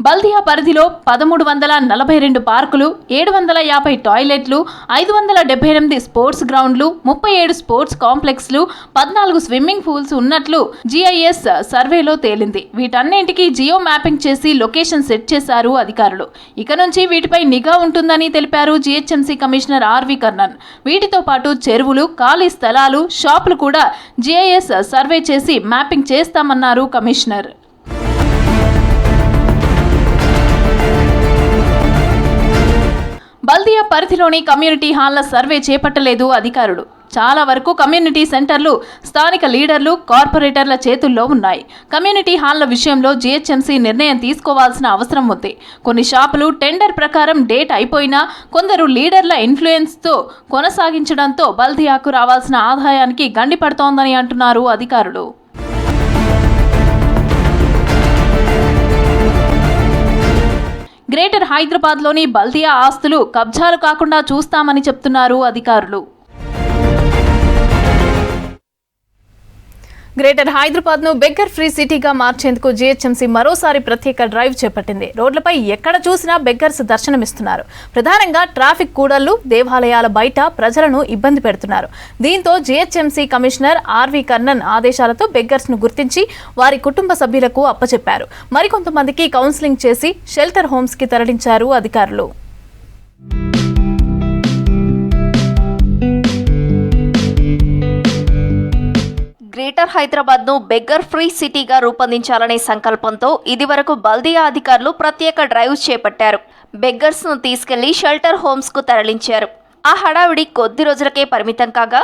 బల్దియా పరిధిలో 1342 పార్కులు, 750 టాయిలెట్లు, 578 స్పోర్ట్స్ గ్రౌండ్లు, 37 స్పోర్ట్స్ కాంప్లెక్స్లు, 14 స్విమ్మింగ్ పూల్స్ ఉన్నట్లు జీఐఎస్ సర్వేలో తేలింది. వీటన్నింటికీ జియో మ్యాపింగ్ చేసి లొకేషన్ సెట్ చేశారు అధికారులు. ఇక నుంచి వీటిపై నిఘా ఉంటుందని తెలిపారు జీహెచ్ఎంసీ కమిషనర్ ఆర్వి కర్ణన్. వీటితో పాటు చెరువులు, ఖాళీ స్థలాలు, షాపులు కూడా జీఐఎస్ సర్వే చేసి మ్యాపింగ్ చేస్తామన్నారు కమిషనర్. బల్దియా పరిధిలోని కమ్యూనిటీ హాళ్ల సర్వే చేపట్టలేదు అధికారులు. చాలా వరకు కమ్యూనిటీ సెంటర్లు స్థానిక లీడర్లు, కార్పొరేటర్ల చేతుల్లో ఉన్నాయి. కమ్యూనిటీ హాళ్ల విషయంలో జీహెచ్ఎంసీ నిర్ణయం తీసుకోవాల్సిన అవసరం ఉంది. కొన్ని షాపులు టెండర్ ప్రకారం డేట్ అయిపోయినా కొందరు లీడర్ల ఇన్ఫ్లుయెన్స్తో కొనసాగించడంతో బల్దియాకు రావాల్సిన ఆదాయానికి గండి పడుతోందని అంటున్నారు అధికారులు. గ్రేటర్ హైదరాబాద్లోని బల్దియా ఆస్తులు కబ్జాలు కాకుండా చూస్తామని చెప్తున్నారు అధికారులు. గ్రేటర్ హైదరాబాద్ను బెగ్గర్ ఫ్రీ సిటీగా మార్చేందుకు జీహెచ్ఎంసీ మరోసారి ప్రత్యేక డ్రైవ్ చేపట్టింది. రోడ్లపై ఎక్కడ చూసినా బెగ్గర్స్ దర్శనమిస్తున్నారు. ప్రధానంగా ట్రాఫిక్ కూడళ్లు, దేవాలయాల బయట ప్రజలను ఇబ్బంది పెడుతున్నారు. దీంతో జీహెచ్ఎంసీ కమిషనర్ ఆర్వి కర్ణన్ ఆదేశాలతో బెగ్గర్స్ను గుర్తించి వారి కుటుంబ సభ్యులకు అప్పచెప్పారు. మరికొంతమందికి కౌన్సిలింగ్ చేసి షెల్టర్ హోమ్స్కి తరలించారు అధికారులు. గ్రేటర్ హైదరాబాద్ను బెగ్గర్ ఫ్రీ సిటీగా రూపొందించాలనే సంకల్పంతో ఇదివరకు బల్దియా అధికారులు ప్రత్యేక డ్రైవ్ చేపట్టారు. బెగ్గర్స్ను తీసుకెళ్లి షెల్టర్ హోమ్స్కు తరలించారు. ఆ హడావిడి కొద్ది రోజులకే పరిమితం కాగా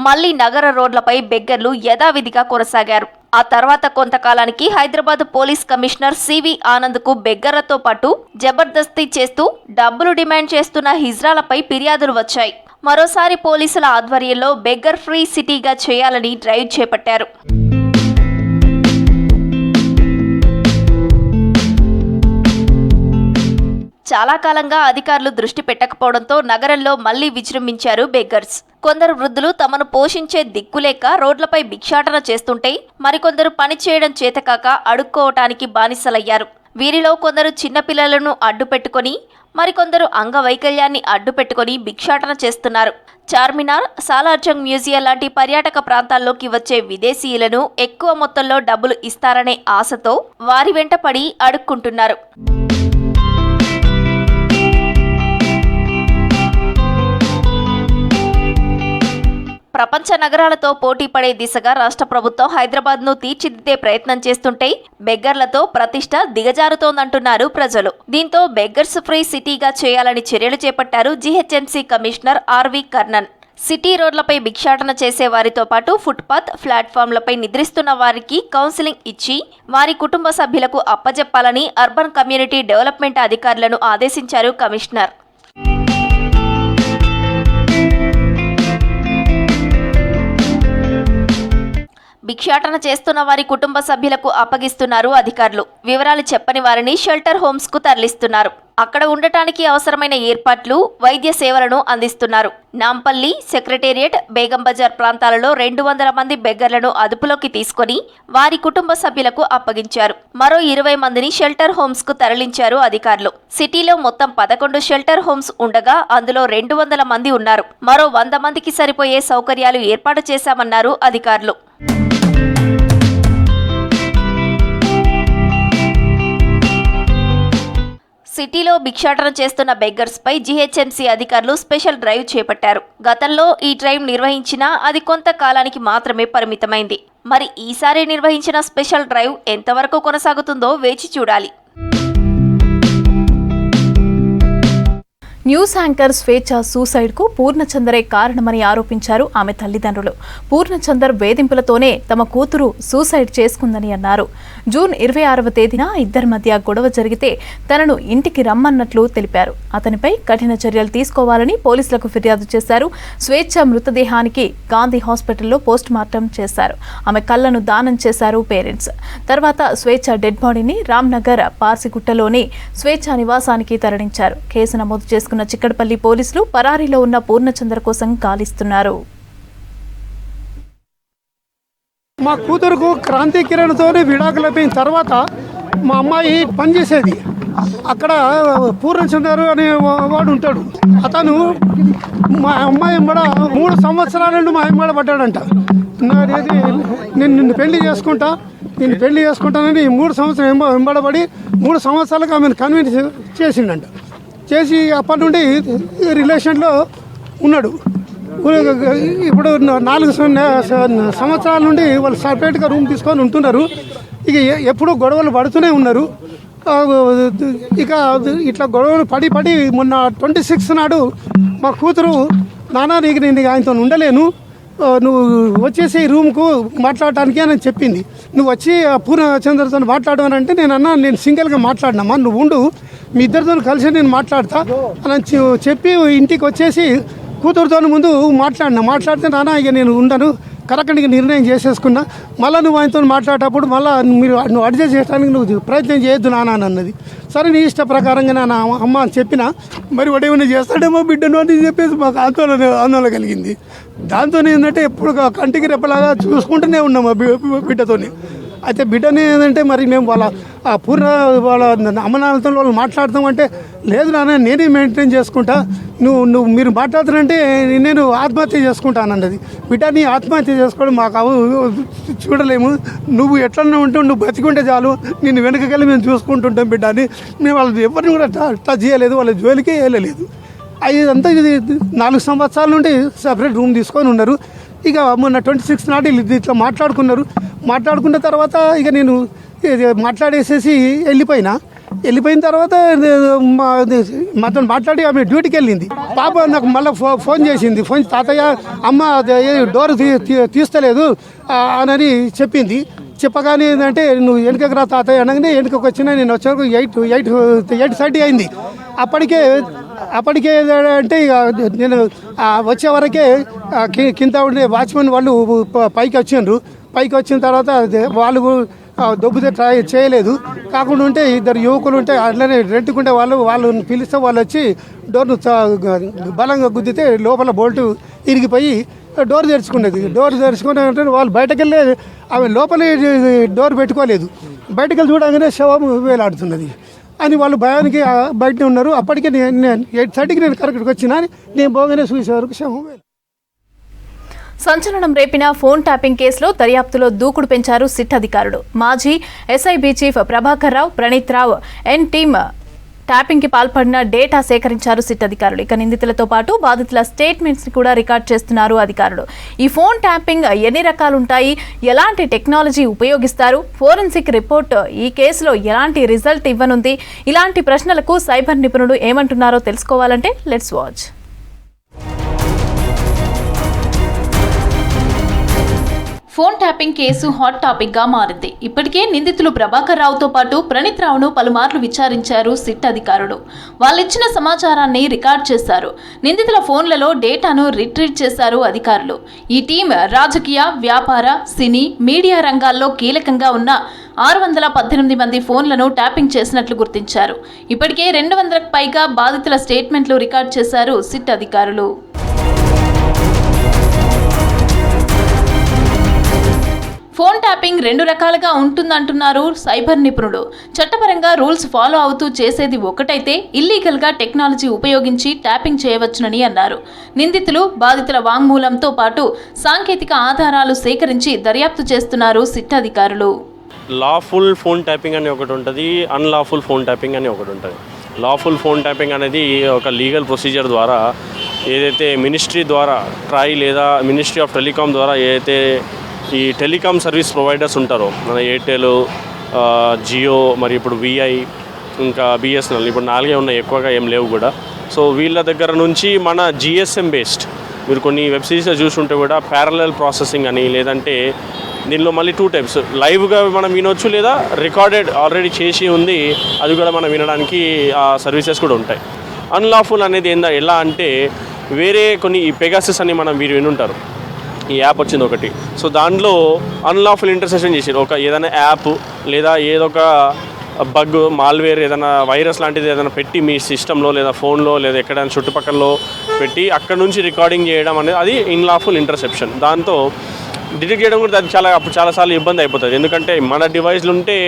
మళ్లీ నగర రోడ్లపై బెగ్గర్లు యథావిధిగా కొనసాగారు. ఆ తర్వాత కొంతకాలానికి హైదరాబాద్ పోలీస్ కమిషనర్ సివి ఆనంద్కు బెగ్గర్లతో పాటు జబర్దస్తీ చేస్తూ డబ్బులు డిమాండ్ చేస్తున్న హిజ్రాలపై ఫిర్యాదులు వచ్చాయి. మరోసారి పోలీసుల ఆధ్వర్యంలో బెగ్గర్ ఫ్రీ సిటీగా చేయాలని డ్రైవ్ చేపట్టారు. చాలా కాలంగా అధికారులు దృష్టి పెట్టకపోవడంతో నగరంలో మళ్లీ విజృంభించారు బెగ్గర్స్. కొందరు వృద్ధులు తమను పోషించే దిక్కులేక రోడ్లపై భిక్షాటన చేస్తుంటే మరికొందరు పని చేయడం చేతకాక అడుక్కోవటానికి బానిసలయ్యారు. వీరిలో కొందరు చిన్నపిల్లలను అడ్డుపెట్టుకొని మరికొందరు అంగవైకల్యాన్ని అడ్డుపెట్టుకొని భిక్షాటన చేస్తున్నారు. చార్మినార్, సాలార్జంగ్ మ్యూజియం లాంటి పర్యాటక ప్రాంతాల్లోకి వచ్చే విదేశీయులను ఎక్కువ మొత్తంలో డబ్బులు ఇస్తారనే ఆశతో వారి వెంట పడి అడుక్కుంటున్నారు. ప్రపంచ నగరాలతో పోటీ పడే దిశగా రాష్ట్ర ప్రభుత్వం హైదరాబాద్ను తీర్చిదిద్దే ప్రయత్నం చేస్తుంటే బెగ్గర్లతో ప్రతిష్ట దిగజారుతోందంటున్నారు ప్రజలు. దీంతో బెగ్గర్స్ ఫ్రీ సిటీగా చేయాలని చర్యలు చేపట్టారు GHMC commissioner RV Karnan. City రోడ్లపై భిక్షాటన చేసే వారితో పాటు ఫుట్పాత్, ప్లాట్ఫామ్లపై నిద్రిస్తున్న వారికి కౌన్సిలింగ్ ఇచ్చి వారి కుటుంబ సభ్యులకు అప్పజెప్పాలని అర్బన్ కమ్యూనిటీ డెవలప్మెంట్ అధికారులను ఆదేశించారు కమిషనర్. భిక్షాటన చేస్తున్న వారి కుటుంబ సభ్యులకు అప్పగిస్తున్నారు అధికారులు. వివరాలు చెప్పని వారిని షెల్టర్ హోమ్స్ కు తరలిస్తున్నారు. అక్కడ ఉండటానికి అవసరమైన ఏర్పాట్లు, వైద్య సేవలను అందిస్తున్నారు. నాంపల్లి, సెక్రటేరియట్, బేగం బజార్ ప్రాంతాలలో 200 మంది బెగ్గర్లను అదుపులోకి తీసుకుని వారి కుటుంబ సభ్యులకు అప్పగించారు. మరో 20 మందిని షెల్టర్ హోమ్స్ కు తరలించారు అధికారులు. సిటీలో మొత్తం 11 షెల్టర్ హోమ్స్ ఉండగా అందులో 200 మంది ఉన్నారు. మరో 100 మందికి సరిపోయే సౌకర్యాలు ఏర్పాటు చేశామన్నారు అధికారులు. సిటీలో భిక్షాటన చేస్తున్న బెగ్గర్స్ పై జీహెచ్ఎంసీ అధికారులు స్పెషల్ డ్రైవ్ చేపట్టారు. గతంలో ఈ డ్రైవ్ నిర్వహించినా అది కొంతకాలానికి మాత్రమే పరిమితమైంది. మరి ఈసారి నిర్వహించిన స్పెషల్ డ్రైవ్ ఎంతవరకు కొనసాగుతుందో వేచి చూడాలి. న్యూస్ యాంకర్ స్వేచ్ఛ సూసైడ్కు పూర్ణచందరే కారణమని ఆరోపించారు ఆమె తల్లిదండ్రులు. పూర్ణచందర్ వేధింపులతోనే తమ కూతురు సూసైడ్ చేసుకుందని అన్నారు. జూన్ 26వ తేదీన ఇద్దరి మధ్య గొడవ జరిగితే తనను ఇంటికి రమ్మన్నట్లు తెలిపారు. అతనిపై కఠిన చర్యలు తీసుకోవాలని పోలీసులకు ఫిర్యాదు చేశారు. స్వేచ్ఛ మృతదేహానికి గాంధీ హాస్పిటల్లో పోస్ట్ మార్టం చేశారు. ఆమె కళ్లను దానం చేశారు పేరెంట్స్. తర్వాత స్వేచ్ఛ డెడ్ బాడీని రామ్నగర్ పార్సిగుట్టలోని స్వేచ్ఛ నివాసానికి తరలించారు. కేసు నమోదు చేసుకున్న చిక్కడపల్లి పోలీసులు పరారీలో ఉన్న పూర్ణచంద్ర కోసం గాలిస్తున్నారు. మా కూతురుకు క్రాంతి కిరణ్తో విడాకులైన తర్వాత మా అమ్మాయి పనిచేసేది. అక్కడ పూర్ణచంద్ర అనే వాడు ఉంటాడు. అతను మా అమ్మాయి ఎంబడ 3 సంవత్సరాల నుండి మా ఎంబడ పడ్డాడంట. నేను నిన్ను పెళ్లి చేసుకుంటానని 3 సంవత్సరాలు వెంబడబడి 3 సంవత్సరాలకు ఆమెను కన్విన్స్ చేసిండంట. చేసి అప్పటి నుండి రిలేషన్లో ఉన్నాడు. ఇప్పుడు 4 సంవత్సరాల నుండి వాళ్ళు సపరేట్గా రూమ్ తీసుకొని ఉంటున్నారు. ఇక ఎప్పుడూ గొడవలు పడుతూనే ఉన్నారు. ఇక ఇట్లా గొడవలు పడి మొన్న 26 నాడు మా కూతురు, నాన్న నీకు నేను ఆయనతో ఉండలేను, నువ్వు వచ్చేసి రూమ్కు మాట్లాడటానికి అని చెప్పింది. నువ్వు వచ్చి పూర్ణచంద్రతో మాట్లాడమని అంటే నేను సింగిల్గా మాట్లాడినామా, నువ్వు ఉండు, మీ ఇద్దరితో కలిసి నేను మాట్లాడతా అని చెప్పి ఇంటికి వచ్చేసి కూతురుతో ముందు మాట్లాడితే నాన్న ఇక నేను ఉండను, కరెక్ట్గా నిర్ణయం చేసేసుకున్నా, మళ్ళీ నువ్వు ఆయనతో మాట్లాడేటప్పుడు మళ్ళీ నువ్వు అడ్జస్ట్ చేయడానికి నువ్వు ప్రయత్నం చేయొద్దు నాన్న అని అన్నది. సరే నీ ఇష్ట ప్రకారంగా నా అమ్మ అని చెప్పిన, మరి వాడు ఏమైనా చేస్తాడేమో బిడ్డను అని చెప్పేసి మాకు ఆందోళన కలిగింది. దాంతో ఏంటంటే ఎప్పుడు కంటికి రెప్పలాగా చూసుకుంటూనే ఉన్నాం ఆ బిడ్డతోని. అయితే బిడ్డని ఏంటంటే మరి మేము వాళ్ళ వాళ్ళ అమ్మనాన్నతో వాళ్ళు మాట్లాడతామంటే లేదు నాన్న నేనే మెయింటైన్ చేసుకుంటా, మీరు మాట్లాడుతారంటే నేను ఆత్మహత్య చేసుకుంటానన్నది. బిడ్డని ఆత్మహత్య చేసుకోవడం మాకు చూడలేము, నువ్వు ఎట్లన్నా ఉంటే నువ్వు బతికుంటే చాలు, నిన్ను వెనకకెళ్ళి మేము చూసుకుంటుంటాం బిడ్డని. మేము వాళ్ళు ఎవరిని కూడా టచ్ చేయలేదు, వాళ్ళ జోలికే వెళ్ళలేదు. అదంతా ఇది 4 సంవత్సరాల నుండి సపరేట్ రూమ్ తీసుకొని ఉన్నారు. ఇక మొన్న 26 నాడు ఇట్లా మాట్లాడుకున్న తర్వాత ఇక నేను మాట్లాడేసేసి వెళ్ళిపోయిన తర్వాత మాతో మాట్లాడి ఆమె డ్యూటీకి వెళ్ళింది. పాప నాకు మళ్ళీ ఫోన్ చేసింది. తాతయ్య అమ్మ డోర్ తీస్తలేదు అని చెప్పింది. చెప్పగానే ఏంటంటే నువ్వు వెనుకకు రా తాతయ్య అనగానే వెనుకకు వచ్చినా నేను వచ్చేవరకు 8:30 అయింది. అప్పటికే అంటే ఇక నేను వచ్చే వరకే కింద ఉండే వాచ్మెన్ వాళ్ళు పైకి వచ్చిండ్రు. పైకి వచ్చిన తర్వాత వాళ్ళు దొబ్బితే ట్రై చేయలేదు. కాకుండా ఉంటే ఇద్దరు యువకులు ఉంటే అట్లనే రెంట్కుంటే వాళ్ళు పిలిస్తే వాళ్ళు వచ్చి డోర్ను బలంగా గుద్దితే లోపల బోల్ట్ ఇరిగిపోయి డోర్ తెరుచుకునేది. డోర్ తెరుచుకునే వాళ్ళు బయటకు వెళ్ళి ఆమె లోపల డోర్ పెట్టుకోలేదు. బయటకు వెళ్ళి చూడగానే శవం వేలాడుతున్నది అని వాళ్ళు భయానికి బయటనే ఉన్నారు. అప్పటికే నేను 8:30కి నేను కరెక్ట్గా వచ్చినా నేను పోగానే చూసే వరకు శవం. సంచలనం రేపిన ఫోన్ ట్యాపింగ్ కేసులో దర్యాప్తులో దూకుడు పెంచారు సిట్ అధికారులు. మాజీ ఎస్ఐబి చీఫ్ ప్రభాకర్ రావు, ప్రణీత్ రావు ఎన్ టీమ్ ట్యాపింగ్ కి పాల్పడిన డేటా సేకరించారు సిట్ అధికారులు. ఇక నిందితులతో పాటు బాధితుల స్టేట్మెంట్స్ ని కూడా రికార్డ్ చేస్తున్నారు అధికారులు. ఈ ఫోన్ ట్యాపింగ్ ఎన్ని రకాలుంటాయి, ఎలాంటి టెక్నాలజీ ఉపయోగిస్తారు, ఫోరెన్సిక్ రిపోర్ట్ ఈ కేసులో ఎలాంటి రిజల్ట్ ఇవ్వనుంది, ఇలాంటి ప్రశ్నలకు సైబర్ నిపుణుడు ఏమంటున్నారో తెలుసుకోవాలంటే let's watch. Phone tapping case hot topic గా మారింది. ఇప్పటికే నిందితులు ప్రభాకర్ రావుతో పాటు ప్రణీత్ రావును పలుమార్లు విచారించారు సిట్ అధికారులు. వాళ్ళిచ్చిన సమాచారాన్ని రికార్డ్ చేశారు. నిందితుల ఫోన్లలో డేటాను రిట్రీవ్ చేశారు అధికారులు. ఈ టీం రాజకీయ, వ్యాపార, సినీ, మీడియా రంగాల్లో కీలకంగా ఉన్న 618 మంది ఫోన్లను ట్యాపింగ్ చేసినట్లు గుర్తించారు. ఇప్పటికే 200కు పైగా బాధితుల స్టేట్మెంట్లు రికార్డ్ చేశారు సిట్ అధికారులు. ఫోన్ ట్యాపింగ్ 2 రకాలుగా ఉంటుందంటున్నారు సైబర్ నిపుణుడు. చట్టపరంగా రూల్స్ ఫాలో అవుతూ చేసేది ఒకటైతే ఇల్లీగల్గా టెక్నాలజీ ఉపయోగించి ట్యాపింగ్ చేయవచ్చునని అన్నారు. నిందితులు, బాధితుల వాంగ్మూలంతో పాటు సాంకేతిక ఆధారాలు సేకరించి దర్యాప్తు చేస్తున్నారు సిట్ అధికారులు. లాఫుల్ ఫోన్ ట్యాపింగ్ అని ఒకటి ఉంటుంది, అన్లాఫుల్ ఫోన్ ట్యాపింగ్ అని ఒకటి ఉంటుంది. లాఫుల్ ఫోన్ ట్యాపింగ్ అనేది ఒక లీగల్ ప్రొసీజర్ ద్వారా ఏదైతే మినిస్ట్రీ ద్వారా ట్రై లేదా మినిస్ట్రీ ఆఫ్ టెలికాం ద్వారా ఏదైతే ఈ టెలికాం సర్వీస్ ప్రొవైడర్స్ ఉంటారో, మన ఎయిర్టెల్, జియో, మరి ఇప్పుడు విఐ, ఇంకా బిఎస్ఎన్ఎల్, ఇప్పుడు 4 ఉన్నాయి, ఎక్కువగా ఏం లేవు కూడా. సో వీళ్ళ దగ్గర నుంచి మన జిఎస్ఎం బేస్డ్ మీరు కొన్ని వెబ్ సిరీస్లో చూసుంటే కూడా ప్యారలల్ ప్రాసెసింగ్ అని, లేదంటే దీనిలో మళ్ళీ 2 టైప్స్, లైవ్గా మనం వినొచ్చు లేదా రికార్డెడ్ ఆల్రెడీ చేసి ఉంది అది కూడా మనం వినడానికి ఆ సర్వీసెస్ కూడా ఉంటాయి. అన్లాఫుల్ అనేది ఎలా అంటే వేరే కొన్ని ఈ పెగాసస్ అని మనం మీరు వినుంటారు, ఈ యాప్ వచ్చింది ఒకటి. సో దాంట్లో అన్లాఫుల్ ఇంటర్సెప్షన్ చేసారు. ఒక ఏదైనా యాప్ లేదా ఏదొక బగ్, మాల్వేర్, ఏదైనా వైరస్ లాంటిది ఏదైనా పెట్టి మీ సిస్టంలో లేదా ఫోన్లో లేదా ఎక్కడైనా చుట్టుపక్కలలో పెట్టి అక్కడ నుంచి రికార్డింగ్ చేయడం అనేది అది అన్లాఫుల్ ఇంటర్సెప్షన్. దాంతో డిటెక్ట్ చేయడం కూడా అది చాలాసార్లు ఇబ్బంది అయిపోతుంది. ఎందుకంటే మన డివైస్లు ఉంటే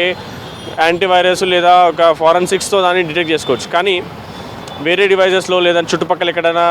యాంటీవైరస్ లేదా ఒక ఫారెన్సిక్స్తో దాన్ని డిటెక్ట్ చేసుకోవచ్చు. కానీ వేరే డివైజెస్లో లేదా చుట్టుపక్కల ఎక్కడైనా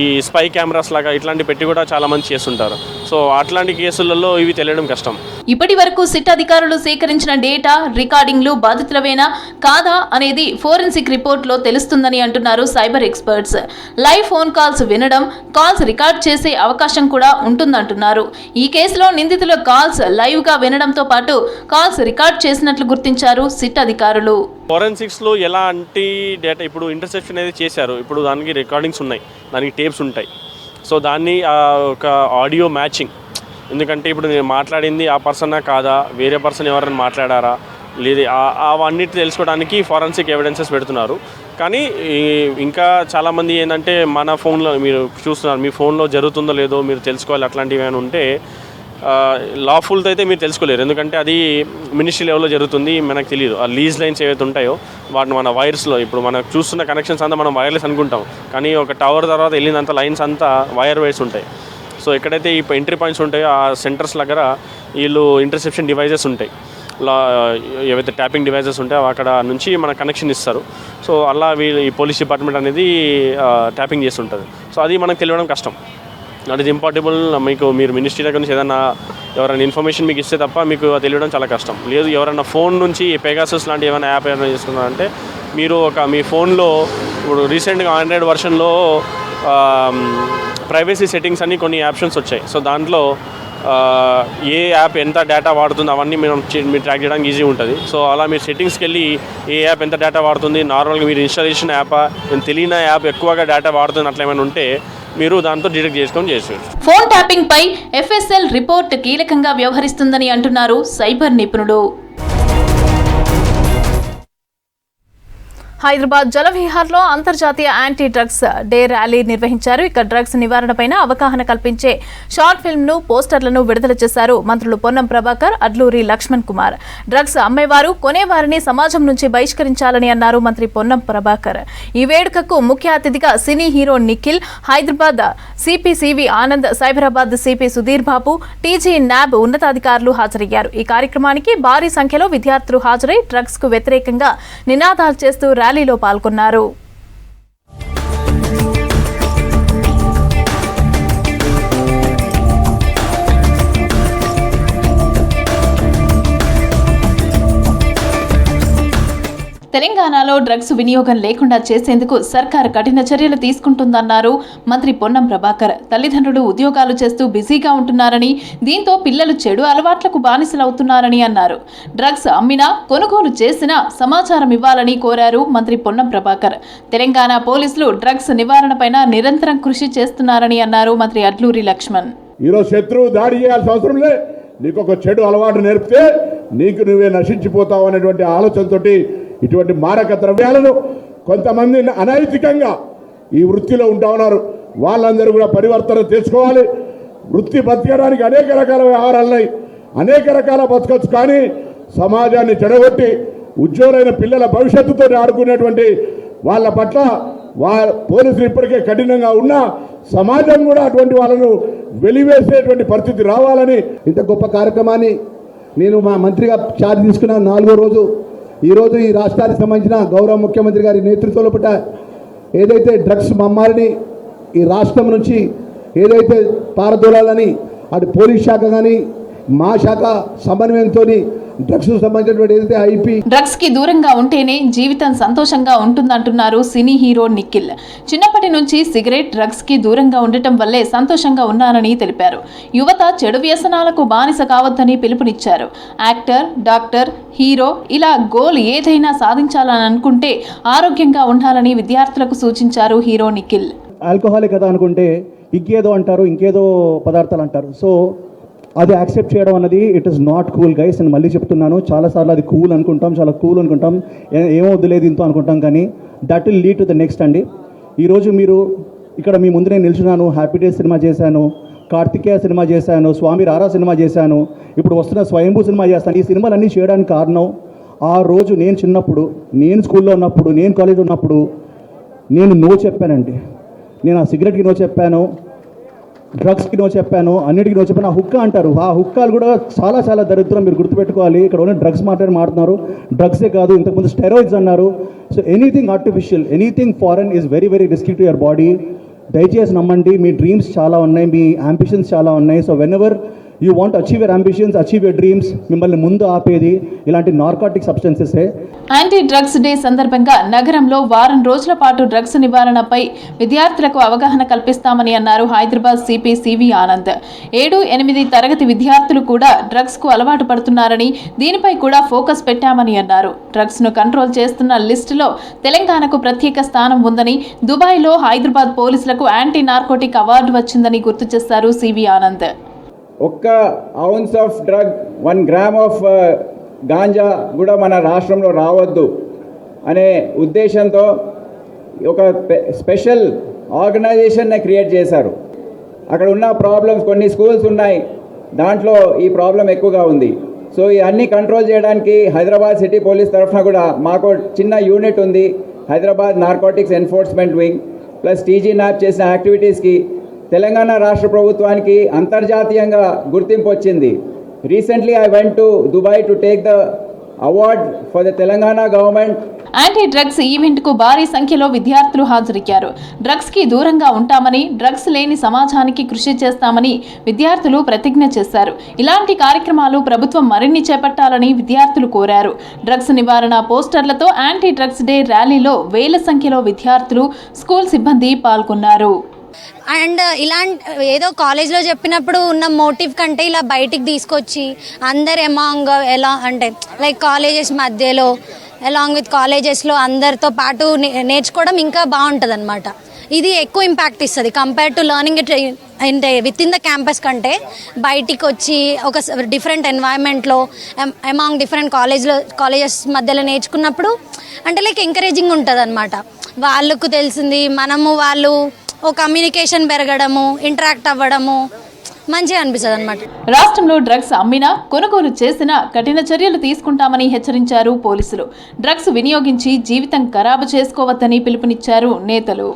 ఈ స్పై కెమెరాస్ లాగా ఇట్లాంటి పెట్టి కూడా చాలామంది చేస్తుంటారు. సో అట్లాంటి కేసులలో ఇవి తెలియడం కష్టం. ఇప్పటి వరకు సిట్ అధికారులు సేకరించిన డేటా, రికార్డింగ్లు బాధితులవేనా కాదా అనేది ఫోరెన్సిక్ రిపోర్ట్లో తెలుస్తుందని అంటున్నారు cyber experts. Live phone calls వినడం, కాల్స్ రికార్డ్ చేసే అవకాశం కూడా ఉంటుందంటున్నారు. ఈ కేసులో నిందితుల కాల్స్ లైవ్గా వినడంతో పాటు కాల్స్ రికార్డ్ చేసినట్లు గుర్తించారు సిట్ అధికారులు. ఫోరెన్సిక్స్లో ఎలాంటి డేటా ఇప్పుడు ఇంటర్సెప్షన్ అనేది చేశారు, ఇప్పుడు దానికి రికార్డింగ్స్ ఉన్నాయి, దానికి టేప్స్ ఉంటాయి. సో దాన్ని ఒక ఆడియో మ్యాచింగ్, ఎందుకంటే ఇప్పుడు నేను మాట్లాడింది ఆ పర్సనా కాదా, వేరే పర్సన్ ఎవరైనా మాట్లాడారా లేదు, అవన్నిటి తెలుసుకోవడానికి ఫారెన్సిక్ ఎవిడెన్సెస్ పెడుతున్నారు. కానీ ఇంకా చాలామంది ఏంటంటే మన ఫోన్లో మీరు చూస్తున్నారు, మీ ఫోన్లో జరుగుతుందో లేదో మీరు తెలుసుకోవాలి. అట్లాంటివి ఏమైనా ఉంటే లాఫుల్తో అయితే మీరు తెలుసుకోలేరు, ఎందుకంటే అది మినిస్ట్రీ లెవెల్లో జరుగుతుంది, మనకు తెలియదు. ఆ లీజ్ లైన్స్ ఏవైతే ఉంటాయో వాటిని మన వైర్స్లో ఇప్పుడు మనం చూస్తున్న కనెక్షన్స్ అంతా మనం వైర్లెస్ అనుకుంటాం, కానీ ఒక టవర్ తర్వాత వెళ్ళినంత లైన్స్ అంతా వైర్ వైర్స్ ఉంటాయి. సో ఎక్కడైతే ఈ ఎంట్రీ పాయింట్స్ ఉంటాయో ఆ సెంటర్స్ దగ్గర వీళ్ళు ఇంటర్సెప్షన్ డివైజెస్ ఉంటాయి, ఏవైతే ట్యాపింగ్ డివైజెస్ ఉంటాయో అక్కడ నుంచి మన కనెక్షన్ ఇస్తారు. సో అలా ఈ పోలీస్ డిపార్ట్మెంట్ అనేది ట్యాపింగ్ చేస్తుంటుంది. సో అది మనకు తెలియడం కష్టం, దట్ ఈస్ ఇంపార్టబుల్. మీరు మినిస్ట్రీ దగ్గర నుంచి ఏదైనా ఎవరైనా ఇన్ఫర్మేషన్ మీకు ఇస్తే తప్ప మీకు తెలియడం చాలా కష్టం. లేదు ఎవరైనా ఫోన్ నుంచి పెగాసస్ లాంటి ఏమైనా యాప్ ఏమైనా చేస్తున్నారంటే మీరు మీ ఫోన్లో ఇప్పుడు రీసెంట్గా ఆండ్రాయిడ్ వర్షన్లో ప్రైవసీ సెట్టింగ్స్ అని కొన్ని ఆప్షన్స్ వచ్చాయి. సో దాంట్లో ఏ యాప్ ఎంత డేటా వాడుతుంది అవన్నీ మీరు ట్రాక్ చేయడానికి ఈజీ ఉంటుంది. సో అలా మీరు సెట్టింగ్స్కి వెళ్ళి ఏ యాప్ ఎంత డేటా వాడుతుంది, నార్మల్గా మీరు ఇన్స్టాల్ చేసిన యాపా, తెలియని యాప్ ఎక్కువగా డేటా వాడుతుంది అట్లా ఏమైనా ఉంటే మీరు దాంతో డిటెక్ట్ చేసుకొని చేసేయచ్చు. ఫోన్ ట్యాపింగ్ పై ఎఫ్ఎస్ఎల్ రిపోర్ట్ కీలకంగా వ్యవహరిస్తుందని అంటున్నారు సైబర్ నిపుణుడు. హైదరాబాద్ జలవిహార్లో అంతర్జాతీయ యాంటీ డ్రగ్స్ డే ర్యాలీ నిర్వహించారు. ఇక డ్రగ్స్ నివారణపైన అవగాహన కల్పించే షార్ట్ ఫిల్మ్ ను పోస్టర్లను విడుదల చేశారు మంత్రులు పొన్నం ప్రభాకర్, అడ్లూరి లక్ష్మణ్ కుమార్. డ్రగ్స్ అమ్మేవారు, కొనేవారిని సమాజం నుంచి బహిష్కరించాలని అన్నారు మంత్రి పొన్నం ప్రభాకర్. ఈ వేడుకకు ముఖ్య అతిథిగా cine hero Nikhil, Hyderabad CP CV Anand, Cyberabad CP Sudheer Babu, TG NAB ఉన్నతాధికారులు హాజరయ్యారు. ఈ కార్యక్రమానికి భారీ సంఖ్యలో విద్యార్థులు హాజరై డ్రగ్స్ కు వ్యతిరేకంగా నినాదాలు చేస్తూ ర్యాలీలో పాల్గొన్నారు. తెలంగాణలో డ్రగ్స్ వినియోగం లేకుండా చేసేందుకు సర్కార్ కఠిన చర్యలు తీసుకుంటుందన్నారు మంత్రి పొన్నం ప్రభాకర్. తల్లిదండ్రులు ఉద్యోగాలు చేస్తూ బిజీగా ఉంటున్నారని, దీంతో పిల్లలు చెడు అలవాట్లకు బానిసలవుతున్నారని అన్నారు. డ్రగ్స్ అమ్మినా, కొనుగోలు చేసినా సమాచారం ఇవ్వాలని కోరారు మంత్రి పొన్నం ప్రభాకర్. తెలంగాణ పోలీసులు డ్రగ్స్ నివారణపైన నిరంతరం కృషి చేస్తున్నారని అన్నారు మంత్రి అడ్లూరి లక్ష్మణ్. ఈరోజు శత్రువు దాడి చేయాల్సిన అవసరం లే, నీకు ఒక చెడు అలవాటు నేర్పితే నీకు నువ్వే నశించిపోతావు అనేటువంటి ఆలోచనతోటి ఇటువంటి మారక ద్రవ్యాలను కొంతమంది అనైతికంగా ఈ వృత్తిలో ఉంటా ఉన్నారు. వాళ్ళందరూ కూడా పరివర్తన తెచ్చుకోవాలి. వృత్తి బతకడానికి అనేక రకాల వ్యవహారాలు ఉన్నాయి, అనేక రకాల బతకొచ్చు. కానీ సమాజాన్ని చెడగొట్టి ఉజ్వలైన పిల్లల భవిష్యత్తుతో ఆడుకునేటువంటి వాళ్ళ పట్ల పోలీసులు ఇప్పటికే కఠినంగా ఉన్నా సమాజం కూడా అటువంటి వాళ్ళను వెలివేసేటువంటి పరిస్థితి రావాలని ఇంత గొప్ప కార్యక్రమాన్ని నేను మా మంత్రిగా చార్జ్ తీసుకున్న 4వ రోజు ఈరోజు ఈ రాష్ట్రానికి సంబంధించిన గౌరవ ముఖ్యమంత్రి గారి నేతృత్వంలో పట్ల ఏదైతే డ్రగ్స్ మమ్మారిని ఈ రాష్ట్రం నుంచి ఏదైతే పారదోలాలని అటు పోలీస్ శాఖ కానీ మా శాఖ సమన్వయంతో డ్రగ్స్ సంబంధించినటువంటి ఏదైతే ఐపీ డ్రగ్స్ కి దూరంగా ఉంటేనే జీవితం సంతోషంగా ఉంటుందంటున్నారు సినీ హీరో నిఖిల్. చిన్నప్పటి నుంచి సిగరెట్, డ్రగ్స్ కి దూరంగా ఉండటం వల్లే సంతోషంగా ఉన్నానని తెలిపారు. యువత చెడు వ్యసనాలకు బానిస కావద్దని పిలుపునిచ్చారు. యాక్టర్, డాక్టర్, హీరో ఇలా గోల్ ఏదైనా సాధించాలని అనుకుంటే ఆరోగ్యంగా ఉండాలని విద్యార్థులకు సూచించారు హీరో నిఖిల్. ఆల్కహాలే కదా అనుకుంటే ఇంకేదో అంటారు, ఇంకేదో పదార్థాలు అంటారు. సో అది యాక్సెప్ట్ చేయడం అన్నది it is not cool guys. నేను మళ్ళీ చెప్తున్నాను, చాలాసార్లు అది కూల్ అనుకుంటాం, చాలా కూల్ అనుకుంటాం, ఏమో వద్దులేదు ఇంతో అనుకుంటాం, కానీ that will lead to the next అండి. ఈరోజు మీరు ఇక్కడ మీ ముందు నేను నిల్చున్నాను, హ్యాపీ డేస్ సినిమా చేశాను, కార్తికేయ సినిమా చేశాను, స్వామి రారా సినిమా చేశాను, ఇప్పుడు వస్తున్న స్వయంభూ సినిమా చేస్తాను. ఈ సినిమాలన్నీ చేయడానికి కారణం ఆ రోజు నేను చిన్నప్పుడు, నేను స్కూల్లో ఉన్నప్పుడు, నేను కాలేజ్ ఉన్నప్పుడు నేను నో చెప్పానండి. నేను ఆ సిగరెట్కి నో చెప్పాను, డ్రగ్స్కి నో చెప్పాను, అన్నిటికీ నో చెప్పాను. ఆ హుక్కా అంటారు, ఆ హుక్కాలు కూడా చాలా చాలా దరిద్రం. మీరు గుర్తుపెట్టుకోవాలి, ఇక్కడ ఉన్న డ్రగ్స్ మాట్లాడుతున్నారు. డ్రగ్సే కాదు, ఇంతకుముందు స్టెరాయిడ్స్ అన్నారు. So anything artificial, anything foreign is very very risky to your body. దయచేసి నమ్మండి, మీ డ్రీమ్స్ చాలా ఉన్నాయి, మీ అంబిషన్స్ చాలా ఉన్నాయి. So when ever you want achieve your ambitions, achieve your dreams, మిమ్మల్ని ముందు ఆపేది ఇలాంటి నార్కాటిక్ సబ్స్టెన్సెసే. యాంటీ డ్రగ్స్ డే సందర్భంగా నగరంలో వారం రోజుల పాటు డ్రగ్స్ నివారణపై విద్యార్థులకు అవగాహన కల్పిస్తామని అన్నారు హైదరాబాద్ సిపి సివి ఆనంద్. 7-8 తరగతి విద్యార్థులు కూడా డ్రగ్స్ కు అలవాటు పడుతున్నారని, దీనిపై కూడా ఫోకస్ పెట్టామని అన్నారు. డ్రగ్స్ ను కంట్రోల్ చేస్తున్న లిస్టులో తెలంగాణకు ప్రత్యేక స్థానం ఉందని, దుబాయ్లో హైదరాబాద్ పోలీసులకు యాంటీ నార్కోటిక్ అవార్డు వచ్చిందని గుర్తు చేశారు సివి ఆనంద్. ఒక్క ounce of drug 1 gram of ganja కూడా మన రాష్ట్రంలో రావద్దు అనే ఉద్దేశంతో ఒక స్పెషల్ ఆర్గనైజేషన్ని క్రియేట్ చేశారు. అక్కడ ఉన్న ప్రాబ్లమ్స్, కొన్ని స్కూల్స్ ఉన్నాయి, దాంట్లో ఈ ప్రాబ్లం ఎక్కువగా ఉంది. సో ఇవన్నీ కంట్రోల్ చేయడానికి హైదరాబాద్ సిటీ పోలీస్ తరఫున కూడా మాకు చిన్న యూనిట్ ఉంది, Hyderabad narcotics enforcement wing. Plus TG NAB చేసిన యాక్టివిటీస్కి తెలంగాణ రాష్ట్ర ప్రభుత్వానికి అంతర్జాతీయంగా గుర్తింపు వచ్చింది. Recently I went to Dubai to take the award for the Telangana government. Anti drugs event కు భారీ సంఖ్యలో విద్యార్థులు హాజరయ్యారు. డ్రగ్స్ కి దూరంగా ఉంటామని, డ్రగ్స్ లేని సమాజానికి కృషి చేస్తామని విద్యార్థులు ప్రతిజ్ఞ చేశారు. ఇలాంటి కార్యక్రమాలు ప్రభుత్వం మరిన్ని చేపట్టాలని విద్యార్థులు కోరారు. డ్రగ్స్ నివారణ పోస్టర్లతో యాంటీ డ్రగ్స్ డే ర్యాలీలో వేల సంఖ్యలో విద్యార్థులు, స్కూల్ సిబ్బంది పాల్గొన్నారు. అండ్ ఇలాంటి ఏదో కాలేజ్లో చెప్పినప్పుడు ఉన్న మోటివ్ కంటే ఇలా బయటికి తీసుకొచ్చి అందరు ఎమాంగ్ ఎలా అంటే లైక్ కాలేజెస్ మధ్యలో అలాంగ్ విత్ కాలేజెస్లో అందరితో పాటు నేర్చుకోవడం ఇంకా బాగుంటుంది అనమాట. ఇది ఎక్కువ ఇంపాక్ట్ ఇస్తుంది కంపేర్ టు లర్నింగ్ ఇట్ అంటే విత్ ఇన్ ద క్యాంపస్ కంటే బయటికి వచ్చి ఒక డిఫరెంట్ ఎన్వైరన్మెంట్లో అమాంగ్ డిఫరెంట్ కాలేజెస్ మధ్యలో నేర్చుకున్నప్పుడు అంటే లైక్ ఎంకరేజింగ్ ఉంటుంది అనమాట. వాళ్ళకు తెలిసింది వాళ్ళు ఒక కమ్యూనికేషన్ పెరగడము, ఇంటరాక్ట్ అవ్వడము మంచిగా అనిపిస్తుంది అనమాట. రాష్ట్రంలో డ్రగ్స్ అమ్మినా కొనుగోలు చేసినా కఠిన చర్యలు తీసుకుంటామని హెచ్చరించారు పోలీసులు. డ్రగ్స్ వినియోగించి జీవితం ఖరాబు చేసుకోవద్దని పిలుపునిచ్చారు నేతలు.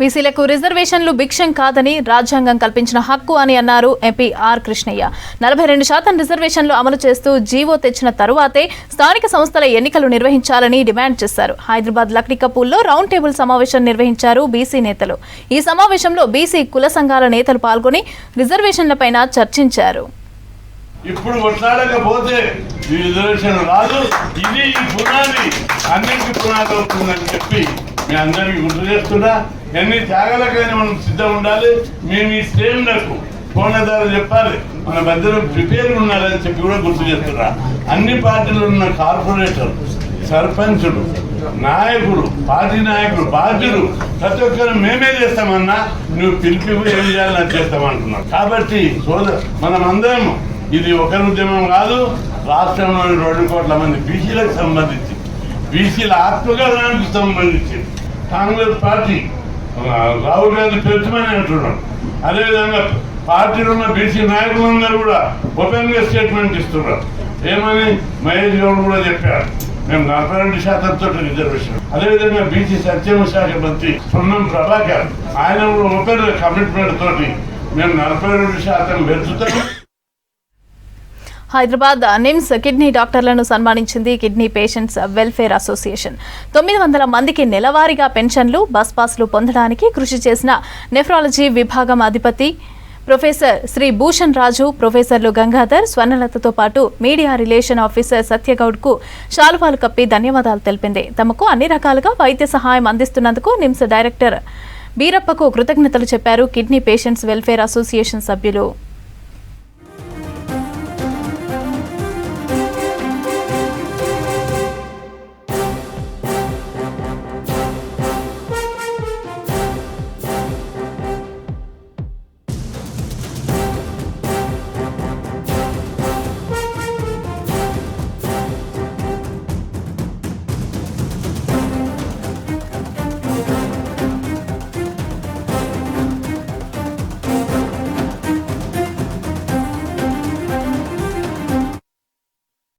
బీసీలకు రిజర్వేషన్లు భిక్షం కాదని రాజ్యాంగం కల్పించిన హక్కు అని అన్నారు ఎంపీ ఆర్ కృష్ణయ్య. 42% రిజర్వేషన్లు అమలు చేస్తూ జీవో తెచ్చిన తరువాతే స్థానిక సంస్థల ఎన్నికలు నిర్వహించాలని డిమాండ్ చేశారు. హైదరాబాద్ లక్డీ కపూల్లో రౌండ్ టేబుల్ సమావేశం నిర్వహించారు బీసీ నేతలు. ఈ సమావేశంలో బీసీ కుల సంఘాల నేతలు పాల్గొని రిజర్వేషన్లపైన చర్చించారు. ఇప్పుడు కొట్లాడకపోతే ఈ రిజర్వేషన్ రాదు, ఇది ఈ పునాది అన్నింటికి పునాది అవుతుందని చెప్పి మీ అందరికీ గుర్తు చేస్తున్నా. ఎన్ని త్యాగాలకైనా మనం సిద్ధం ఉండాలి. మేము ఈ స్టేమ్లకు పోనేదారు చెప్పాలి, మన మధ్యలో ప్రిపేర్ ఉండాలని చెప్పి కూడా గుర్తు చేస్తున్నా. అన్ని పార్టీలు ఉన్న కార్పొరేటర్, సర్పంచులు, నాయకులు, పార్టీ నాయకులు, బాధ్యులు ప్రతి ఒక్కరు మేమే చేస్తామన్నా నువ్వు పిలిపి ఏం చేయాలని చేస్తామంటున్నావు. కాబట్టి మనమందరం ఇది ఒకరి ఉద్యమం కాదు, రాష్ట్రంలోని 2 కోట్ల మంది బీసీలకు సంబంధించి, బీసీల ఆత్మగౌరవానికి సంబంధించి కాంగ్రెస్ పార్టీ రాహుల్ గాంధీ పెంచమని అంటున్నాడు. అదేవిధంగా పార్టీలో ఉన్న బీసీ నాయకులందరూ కూడా ఓపెన్గా స్టేట్మెంట్ ఇస్తున్నారు. ఏమని మహేష్ గౌడ్ కూడా చెప్పారు, మేము 42% రిజర్వేషన్. అదేవిధంగా బీసీ సంక్షేమ శాఖ మంత్రి పొన్నం ప్రభాకర్ ఆయన కూడా ఓపెన్ కమిట్మెంట్ తోటి మేము 42% పెంచుతాం. హైదరాబాద్ నిమ్స్ కిడ్నీ డాక్టర్లను సన్మానించింది కిడ్నీ పేషెంట్స్ వెల్ఫేర్ అసోసియేషన్. 900 మందికి నెలవారీగా పెన్షన్లు, బస్ పాస్లు పొందడానికి కృషి చేసిన నెఫ్రాలజీ విభాగం అధిపతి ప్రొఫెసర్ శ్రీ భూషణ్ రాజు, ప్రొఫెసర్లు గంగాధర్, స్వర్ణలతతో పాటు మీడియా రిలేషన్ ఆఫీసర్ సత్యగౌడ్కు శాలువాలు కప్పి ధన్యవాదాలు తెలిపింది. తమకు అన్ని రకాలుగా వైద్య సహాయం అందిస్తున్నందుకు నిమ్స్ డైరెక్టర్ బీరప్పకు కృతజ్ఞతలు చెప్పారు కిడ్నీ పేషెంట్స్ వెల్ఫేర్ అసోసియేషన్ సభ్యులు.